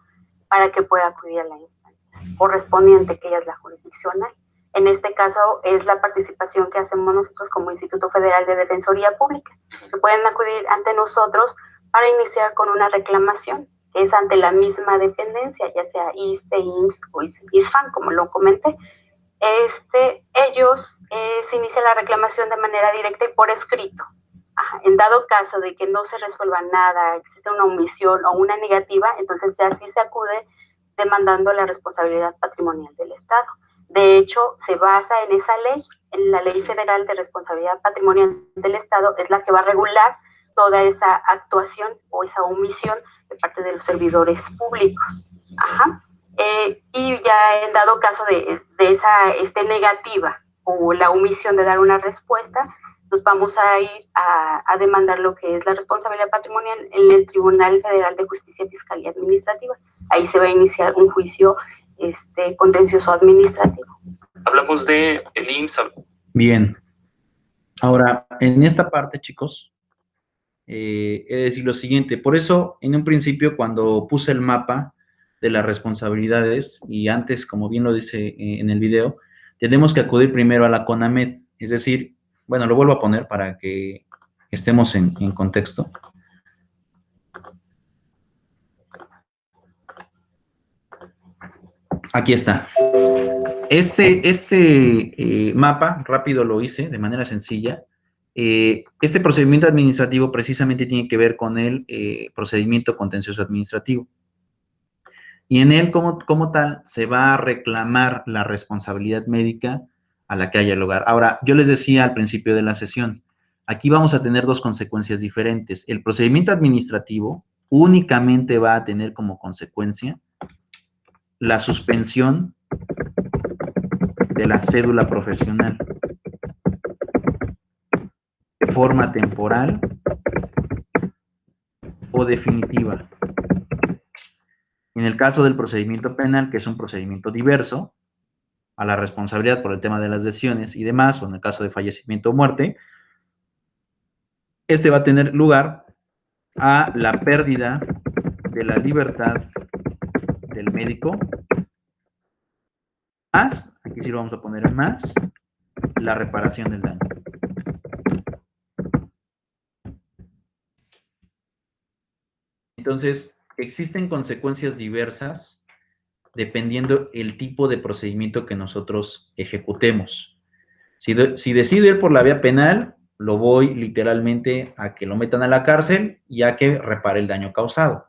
para que pueda acudir a la instancia correspondiente, que ya es la jurisdiccional. En este caso es la participación que hacemos nosotros como Instituto Federal de Defensoría Pública, que pueden acudir ante nosotros para iniciar con una reclamación, que es ante la misma dependencia, ya sea ISSSTE, IMSS o ISFAM, como lo comenté. Ellos se inicia la reclamación de manera directa y por escrito. Ajá. En dado caso de que no se resuelva nada, existe una omisión o una negativa, entonces ya sí se acude demandando la responsabilidad patrimonial del Estado. De hecho, se basa en esa ley, en la Ley Federal de Responsabilidad Patrimonial del Estado, es la que va a regular toda esa actuación o esa omisión de parte de los servidores públicos. Ajá. Y ya en dado caso de esa negativa o la omisión de dar una respuesta, nos vamos a ir a demandar lo que es la responsabilidad patrimonial en el Tribunal Federal de Justicia Fiscal y Administrativa. Ahí se va a iniciar un juicio contencioso administrativo. Hablamos de el IMSS. Bien. Ahora, en esta parte, chicos, he de decir lo siguiente. Por eso, en un principio, cuando puse el mapa de las responsabilidades, y antes, como bien lo dice en el video, tenemos que acudir primero a la CONAMED. Es decir, bueno, lo vuelvo a poner para que estemos en contexto. Aquí está. Este mapa, rápido lo hice, de manera sencilla. Este procedimiento administrativo precisamente tiene que ver con el procedimiento contencioso administrativo. Y en él, como tal, se va a reclamar la responsabilidad médica a la que haya lugar. Ahora, yo les decía al principio de la sesión, aquí vamos a tener dos consecuencias diferentes. El procedimiento administrativo únicamente va a tener como consecuencia la suspensión de la cédula profesional de forma temporal o definitiva. En el caso del procedimiento penal, que es un procedimiento diverso a la responsabilidad por el tema de las lesiones y demás, o en el caso de fallecimiento o muerte, este va a tener lugar a la pérdida de la libertad del médico, más, aquí sí lo vamos a poner más, la reparación del daño. Entonces, existen consecuencias diversas dependiendo el tipo de procedimiento que nosotros ejecutemos. Si decido ir por la vía penal, lo voy literalmente a que lo metan a la cárcel y a que repare el daño causado.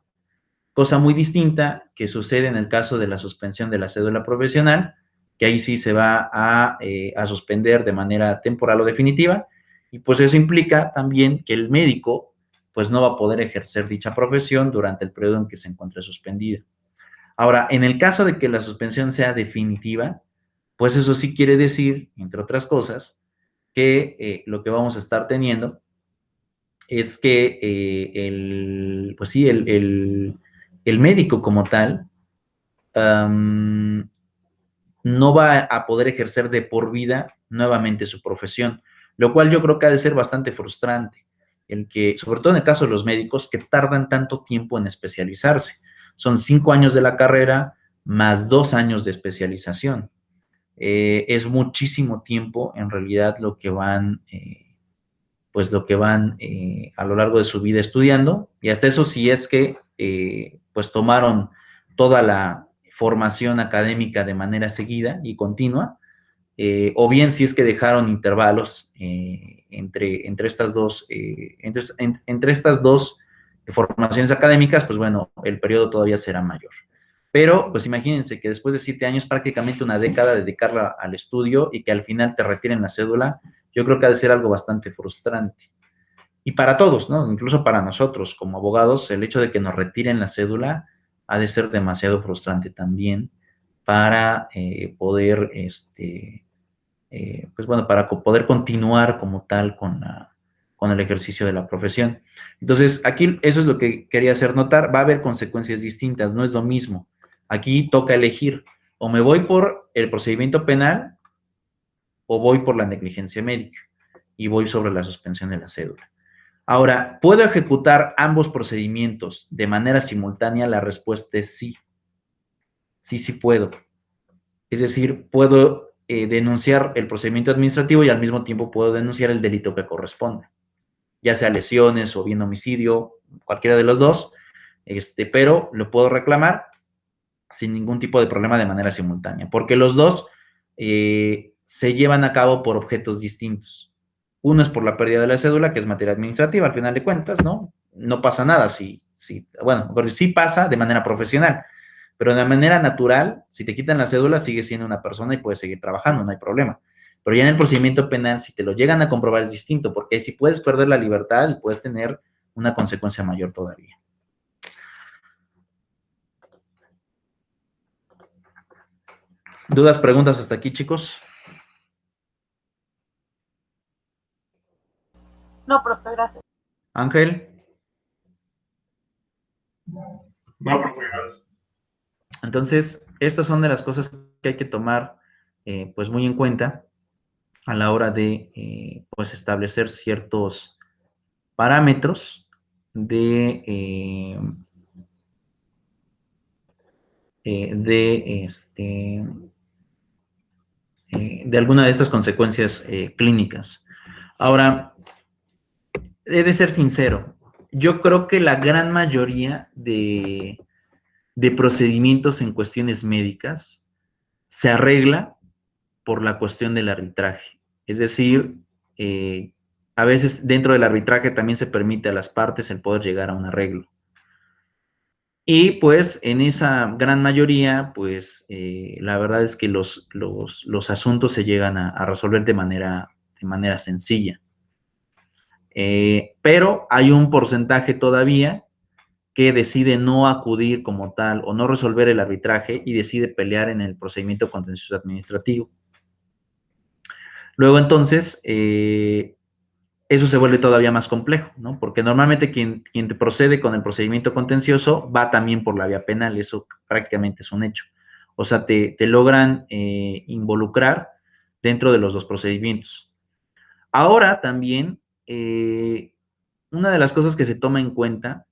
Cosa muy distinta que sucede en el caso de la suspensión de la cédula profesional, que ahí sí se va a suspender de manera temporal o definitiva, y pues eso implica también que el médico pues no va a poder ejercer dicha profesión durante el periodo en que se encuentre suspendida. Ahora, en el caso de que la suspensión sea definitiva, pues eso sí quiere decir, entre otras cosas, que lo que vamos a estar teniendo es que el médico como tal no va a poder ejercer de por vida nuevamente su profesión, lo cual yo creo que ha de ser bastante frustrante, sobre todo en el caso de los médicos que tardan tanto tiempo en especializarse. Son 5 años de la carrera más 2 años de especialización. Es muchísimo tiempo en realidad lo que van a lo largo de su vida estudiando, y hasta eso si es que pues tomaron toda la formación académica de manera seguida y continua, o bien si es que dejaron intervalos entre estas dos formaciones académicas, pues bueno, el periodo todavía será mayor. Pero, pues imagínense que después de 7 años, prácticamente una década, dedicarla al estudio y que al final te retiren la cédula, yo creo que ha de ser algo bastante frustrante. Y para todos, ¿no? Incluso para nosotros como abogados, el hecho de que nos retiren la cédula ha de ser demasiado frustrante también para poder, pues bueno, para poder continuar como tal con el ejercicio de la profesión. Entonces, aquí eso es lo que quería hacer notar. Va a haber consecuencias distintas, no es lo mismo. Aquí toca elegir, o me voy por el procedimiento penal o voy por la negligencia médica y voy sobre la suspensión de la cédula. Ahora, ¿puedo ejecutar ambos procedimientos de manera simultánea? La respuesta es sí. Sí puedo. Es decir, puedo denunciar el procedimiento administrativo y al mismo tiempo puedo denunciar el delito que corresponda, ya sea lesiones o bien homicidio, cualquiera de los dos, pero lo puedo reclamar sin ningún tipo de problema de manera simultánea, porque los dos se llevan a cabo por objetos distintos. Uno es por la pérdida de la cédula, que es materia administrativa, al final de cuentas, ¿no? No pasa nada bueno, sí pasa de manera profesional, pero de manera natural, si te quitan la cédula, sigues siendo una persona y puedes seguir trabajando, no hay problema. Pero ya en el procedimiento penal, si te lo llegan a comprobar, es distinto, porque si puedes perder la libertad y puedes tener una consecuencia mayor todavía. ¿Dudas, preguntas hasta aquí, chicos? No, profe, gracias. Ángel. No, profe. Entonces, estas son de las cosas que hay que tomar pues muy en cuenta a la hora de pues establecer ciertos parámetros de alguna de estas consecuencias clínicas. Ahora, he de ser sincero, yo creo que la gran mayoría de procedimientos en cuestiones médicas se arregla por la cuestión del arbitraje. Es decir, a veces dentro del arbitraje también se permite a las partes el poder llegar a un arreglo. Y pues en esa gran mayoría, pues la verdad es que los asuntos se llegan a resolver de manera sencilla. Pero hay un porcentaje todavía que decide no acudir como tal o no resolver el arbitraje y decide pelear en el procedimiento contencioso administrativo. Luego entonces, eso se vuelve todavía más complejo, ¿no? Porque normalmente quien te procede con el procedimiento contencioso va también por la vía penal, eso prácticamente es un hecho. O sea, te logran involucrar dentro de los dos procedimientos. Ahora también, una de las cosas que se toma en cuenta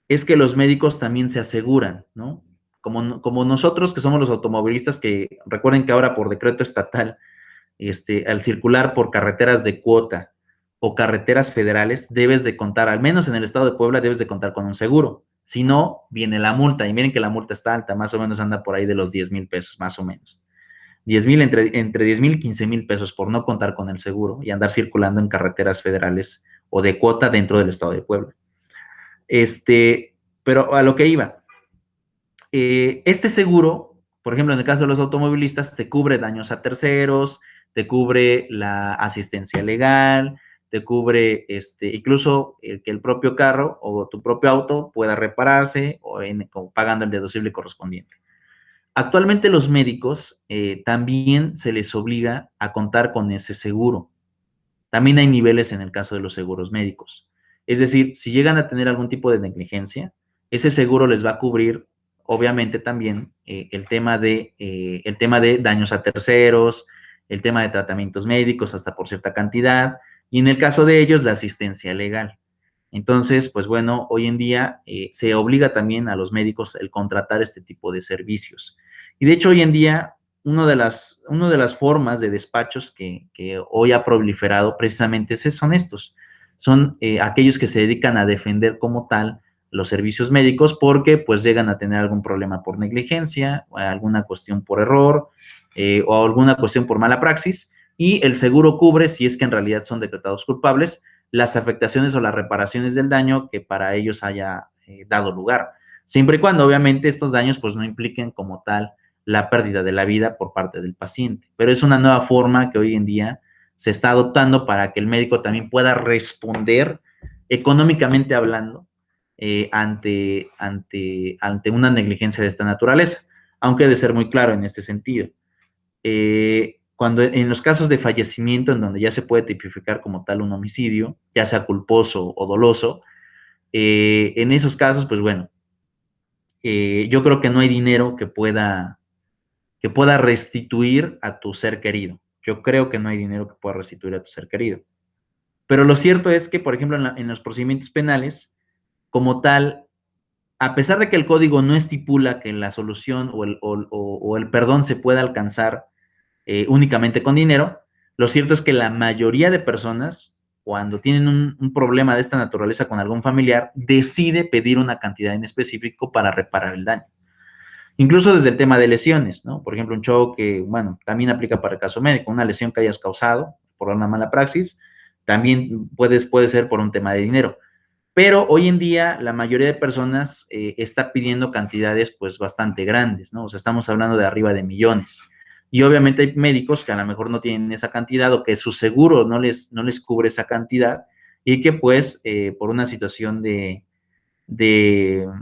es que los médicos también se aseguran, ¿no? Como nosotros que somos los automovilistas, que recuerden que ahora por decreto estatal, al circular por carreteras de cuota o carreteras federales, debes de contar, al menos en el estado de Puebla, debes de contar con un seguro. Si no, viene la multa, y miren que la multa está alta, más o menos anda por ahí de los 10,000 pesos, más o menos. 10,000, entre 10,000 y 15,000 pesos por no contar con el seguro y andar circulando en carreteras federales o de cuota dentro del estado de Puebla. Pero a lo que iba, este seguro, por ejemplo, en el caso de los automovilistas, te cubre daños a terceros, te cubre la asistencia legal, te cubre incluso que el propio carro o tu propio auto pueda repararse o pagando el deducible correspondiente. Actualmente los médicos también se les obliga a contar con ese seguro. También hay niveles en el caso de los seguros médicos. Es decir, si llegan a tener algún tipo de negligencia, ese seguro les va a cubrir, obviamente, también el tema de daños a terceros, el tema de tratamientos médicos hasta por cierta cantidad, y en el caso de ellos, la asistencia legal. Entonces, pues bueno, hoy en día se obliga también a los médicos el contratar este tipo de servicios. Y de hecho, hoy en día, una de las formas de despachos que hoy ha proliferado precisamente son estos. Son aquellos que se dedican a defender como tal los servicios médicos porque pues llegan a tener algún problema por negligencia, o alguna cuestión por error o alguna cuestión por mala praxis, y el seguro cubre, si es que en realidad son decretados culpables, las afectaciones o las reparaciones del daño que para ellos haya dado lugar, siempre y cuando obviamente estos daños pues no impliquen como tal la pérdida de la vida por parte del paciente. Pero es una nueva forma que hoy en día se está adoptando para que el médico también pueda responder económicamente hablando ante una negligencia de esta naturaleza, aunque he de ser muy claro en este sentido. Cuando en los casos de fallecimiento, en donde ya se puede tipificar como tal un homicidio, ya sea culposo o doloso, en esos casos, pues bueno, yo creo que no hay dinero que pueda restituir a tu ser querido. Yo creo que no hay dinero que pueda restituir a tu ser querido. Pero lo cierto es que, por ejemplo, en los procedimientos penales, como tal, a pesar de que el código no estipula que la solución o el perdón se pueda alcanzar únicamente con dinero, lo cierto es que la mayoría de personas, cuando tienen un problema de esta naturaleza con algún familiar, decide pedir una cantidad en específico para reparar el daño. Incluso desde el tema de lesiones, ¿no? Por ejemplo, un choque, bueno, también aplica para el caso médico, una lesión que hayas causado por una mala praxis, también puede ser por un tema de dinero. Pero hoy en día la mayoría de personas está pidiendo cantidades pues bastante grandes, ¿no? O sea, estamos hablando de arriba de millones. Y obviamente hay médicos que a lo mejor no tienen esa cantidad o que su seguro no les cubre esa cantidad y que pues por una situación de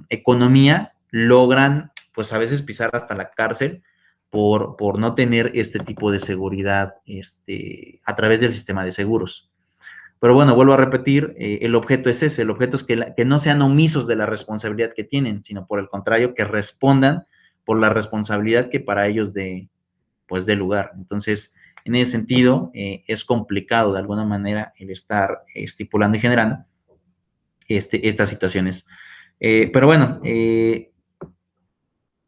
economía logran pues a veces pisar hasta la cárcel por no tener este tipo de seguridad a través del sistema de seguros. Pero bueno, vuelvo a repetir, el objeto es ese, el objeto es que no sean omisos de la responsabilidad que tienen, sino por el contrario, que respondan por la responsabilidad que para ellos dé lugar. Entonces, en ese sentido, es complicado de alguna manera el estar estipulando y generando estas situaciones. Pero bueno, en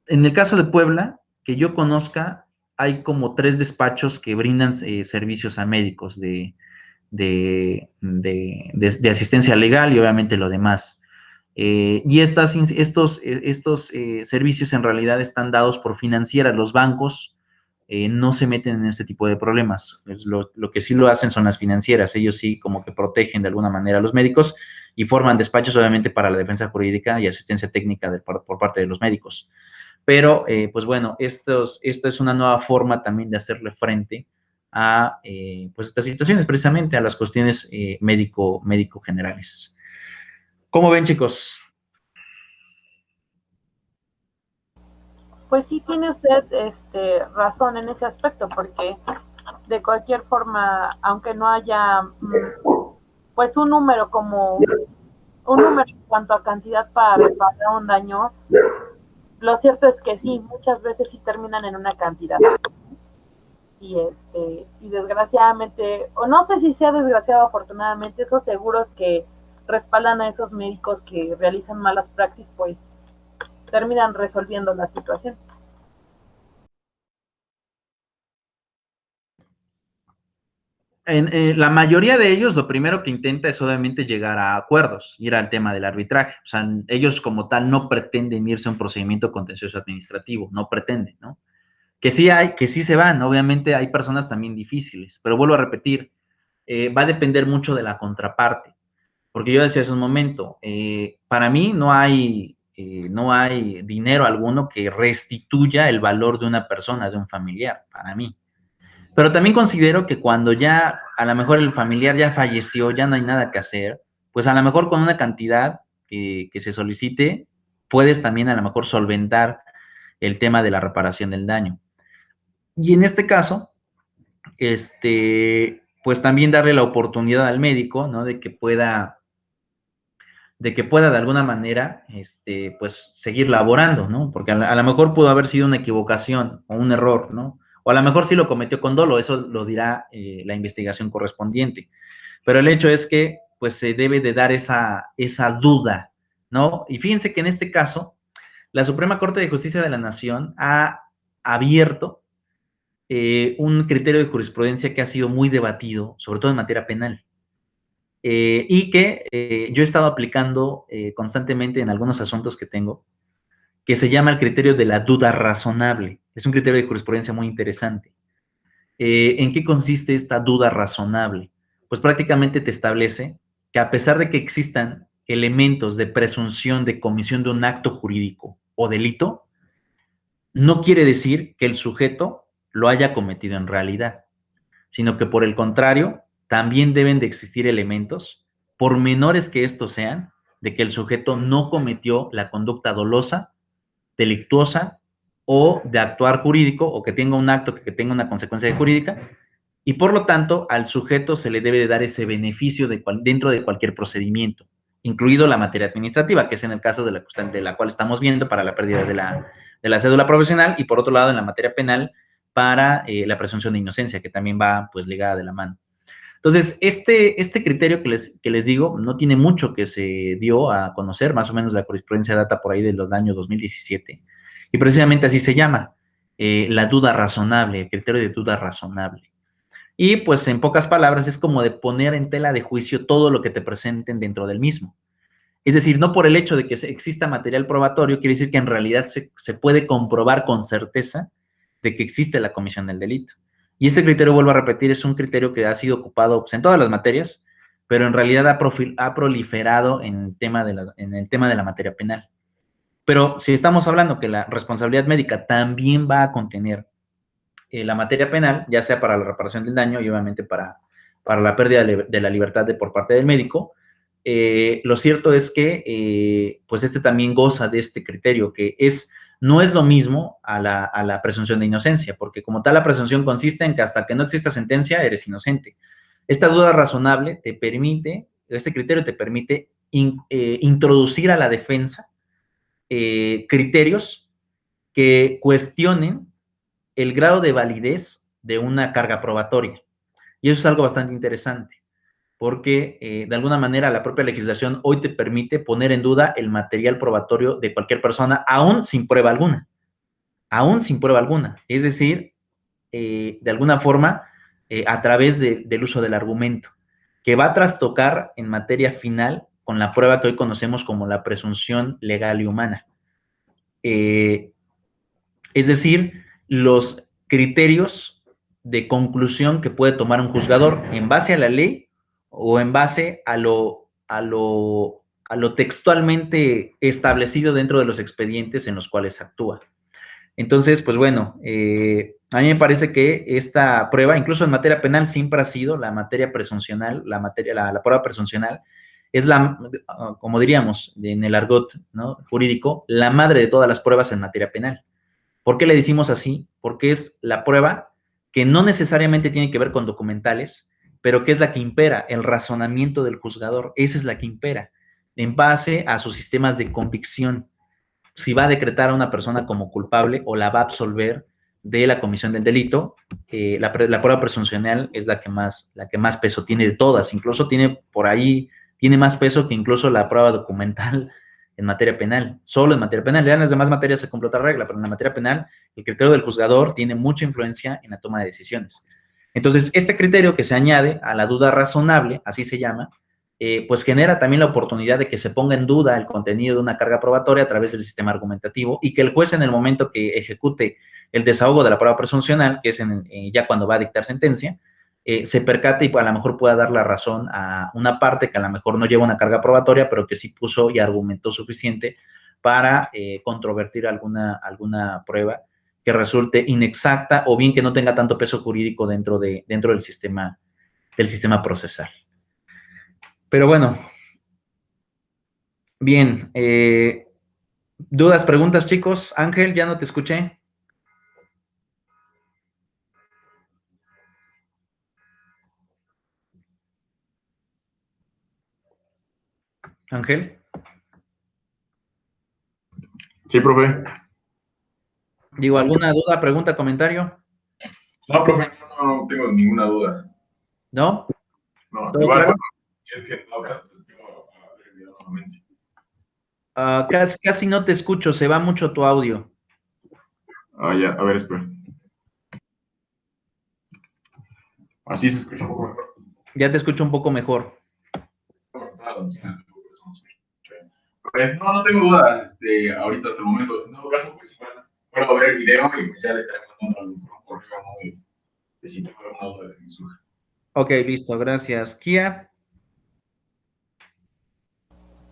el caso de Puebla, que yo conozca, hay como 3 despachos que brindan servicios a médicos de asistencia legal y obviamente lo demás. Y estos servicios en realidad están dados por financieras. Los bancos no se meten en este tipo de problemas. Lo que sí lo hacen son las financieras. Ellos sí como que protegen de alguna manera a los médicos y forman despachos obviamente para la defensa jurídica y asistencia técnica por parte de los médicos. Pero, pues bueno, esta es una nueva forma también de hacerle frente a pues estas situaciones, precisamente a las cuestiones médico generales. ¿Cómo ven, chicos? Pues sí tiene usted razón en ese aspecto, porque de cualquier forma, aunque no haya pues un número en cuanto a cantidad para reparar un daño, lo cierto es que sí, muchas veces sí terminan en una cantidad. Y desgraciadamente, o no sé si sea desgraciado o afortunadamente, esos seguros que respaldan a esos médicos que realizan malas praxis, pues terminan resolviendo la situación. La mayoría de ellos lo primero que intenta es obviamente llegar a acuerdos, ir al tema del arbitraje. O sea, ellos como tal no pretenden irse a un procedimiento contencioso administrativo, no pretenden, ¿no? Que sí se van, obviamente hay personas también difíciles, pero vuelvo a repetir, va a depender mucho de la contraparte, porque yo decía hace un momento, para mí no hay dinero alguno que restituya el valor de una persona, de un familiar, para mí. Pero también considero que cuando ya a lo mejor el familiar ya falleció, ya no hay nada que hacer, pues a lo mejor con una cantidad que se solicite, puedes también a lo mejor solventar el tema de la reparación del daño. Y en este caso, pues también darle la oportunidad al médico, ¿no? De que pueda de alguna manera, pues seguir laborando, ¿no? Porque a lo mejor pudo haber sido una equivocación o un error, ¿no? O a lo mejor sí lo cometió con dolo, eso lo dirá la investigación correspondiente. Pero el hecho es que, pues, se debe de dar esa duda, ¿no? Y fíjense que en este caso, la Suprema Corte de Justicia de la Nación ha abierto un criterio de jurisprudencia que ha sido muy debatido, sobre todo en materia penal, y que yo he estado aplicando constantemente en algunos asuntos que tengo, que se llama el criterio de la duda razonable. Es un criterio de jurisprudencia muy interesante. ¿En qué consiste esta duda razonable? Pues prácticamente te establece que a pesar de que existan elementos de presunción de comisión de un acto jurídico o delito, no quiere decir que el sujeto lo haya cometido en realidad, sino que por el contrario, también deben de existir elementos, por menores que estos sean, de que el sujeto no cometió la conducta dolosa, delictuosa o de actuar jurídico, o que tenga un acto que tenga una consecuencia jurídica, y por lo tanto al sujeto se le debe de dar ese beneficio dentro de cualquier procedimiento, incluido la materia administrativa, que es en el caso de la cual estamos viendo para la pérdida de la cédula profesional, y por otro lado en la materia penal para la presunción de inocencia, que también va pues ligada de la mano. Entonces, este criterio que les digo no tiene mucho que se dio a conocer, más o menos la jurisprudencia data por ahí de los años 2017, y precisamente así se llama, la duda razonable, el criterio de duda razonable. Y pues en pocas palabras es como de poner en tela de juicio todo lo que te presenten dentro del mismo. Es decir, no por el hecho de que exista material probatorio, quiere decir que en realidad se puede comprobar con certeza de que existe la comisión del delito. Y este criterio, vuelvo a repetir, es un criterio que ha sido ocupado pues, en todas las materias, pero en realidad ha proliferado en el tema de la materia penal. Pero si estamos hablando que la responsabilidad médica también va a contener la materia penal, ya sea para la reparación del daño y obviamente para la pérdida de la libertad por parte del médico, lo cierto es que pues también goza de este criterio, que no es lo mismo a la presunción de inocencia, porque como tal la presunción consiste en que hasta que no exista sentencia eres inocente. Esta duda razonable este criterio te permite introducir a la defensa criterios que cuestionen el grado de validez de una carga probatoria. Y eso es algo bastante interesante, porque de alguna manera la propia legislación hoy te permite poner en duda el material probatorio de cualquier persona, aún sin prueba alguna. Aún sin prueba alguna. Es decir, de alguna forma, a través del uso del argumento, que va a trastocar en materia final con la prueba que hoy conocemos como la presunción legal y humana. Es decir, los criterios de conclusión que puede tomar un juzgador en base a la ley o en base a lo textualmente establecido dentro de los expedientes en los cuales actúa. Entonces, pues bueno, a mí me parece que esta prueba, incluso en materia penal, siempre ha sido la materia presuncional, la prueba presuncional, es como diríamos en el argot, ¿no?, jurídico, la madre de todas las pruebas en materia penal. ¿Por qué le decimos así? Porque es la prueba que no necesariamente tiene que ver con documentales, pero que es la que impera, el razonamiento del juzgador, esa es la que impera, en base a sus sistemas de convicción, si va a decretar a una persona como culpable o la va a absolver de la comisión del delito. La prueba presuncional es la que más peso tiene de todas, incluso tiene más peso que incluso la prueba documental en materia penal, solo en materia penal. Ya en las demás materias se cumple otra regla, pero en la materia penal el criterio del juzgador tiene mucha influencia en la toma de decisiones. Entonces, este criterio que se añade a la duda razonable, así se llama, pues genera también la oportunidad de que se ponga en duda el contenido de una carga probatoria a través del sistema argumentativo y que el juez, en el momento que ejecute el desahogo de la prueba presuncional, que es ya cuando va a dictar sentencia, se percate y a lo mejor pueda dar la razón a una parte que a lo mejor no lleva una carga probatoria, pero que sí puso y argumentó suficiente para controvertir alguna prueba que resulte inexacta o bien que no tenga tanto peso jurídico dentro del sistema del sistema procesal. Pero bueno, bien. ¿Dudas, preguntas, chicos? Ángel, ya no te escuché. Ángel. Sí, profe. Digo, ¿alguna duda, pregunta, comentario? No, profe, no tengo ninguna duda. ¿No? No, ¿Todo igual, claro? bueno, si es que en todo caso, pues yo a ver el video nuevamente. Casi no te escucho, se va mucho tu audio. Ya, a ver, espera. Así se escucha un poco mejor. Ya te escucho un poco mejor. Pues no tengo duda ahorita hasta el momento. En todo caso, pues igual puedo ver el video y pues ya le estaré mandando algún correo, ¿no? De si tengo alguna duda de que me surja. Ok, listo, gracias. Kia.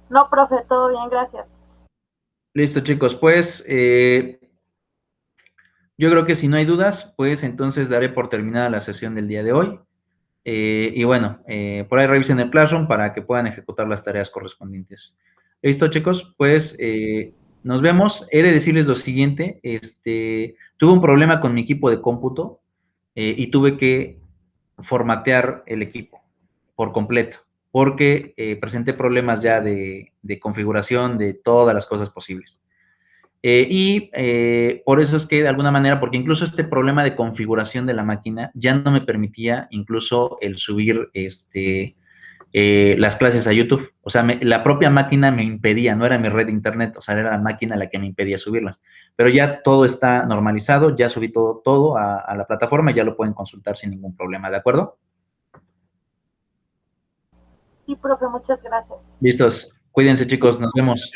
No, profe, todo bien, gracias. Listo, chicos, pues yo creo que si no hay dudas, pues entonces daré por terminada la sesión del día de hoy. Y bueno, por ahí revisen el Classroom para que puedan ejecutar las tareas correspondientes. Listo, chicos, pues nos vemos. He de decirles lo siguiente, tuve un problema con mi equipo de cómputo y tuve que formatear el equipo por completo, porque presenté problemas ya de configuración de todas las cosas posibles. Por eso es que de alguna manera, porque incluso este problema de configuración de la máquina ya no me permitía incluso el subir las clases a YouTube. O sea, la propia máquina me impedía, no era mi red de internet, o sea, era la máquina la que me impedía subirlas. Pero ya todo está normalizado, ya subí todo a la plataforma y ya lo pueden consultar sin ningún problema, ¿de acuerdo? Sí, profe, muchas gracias. Listos. Cuídense, chicos, nos vemos.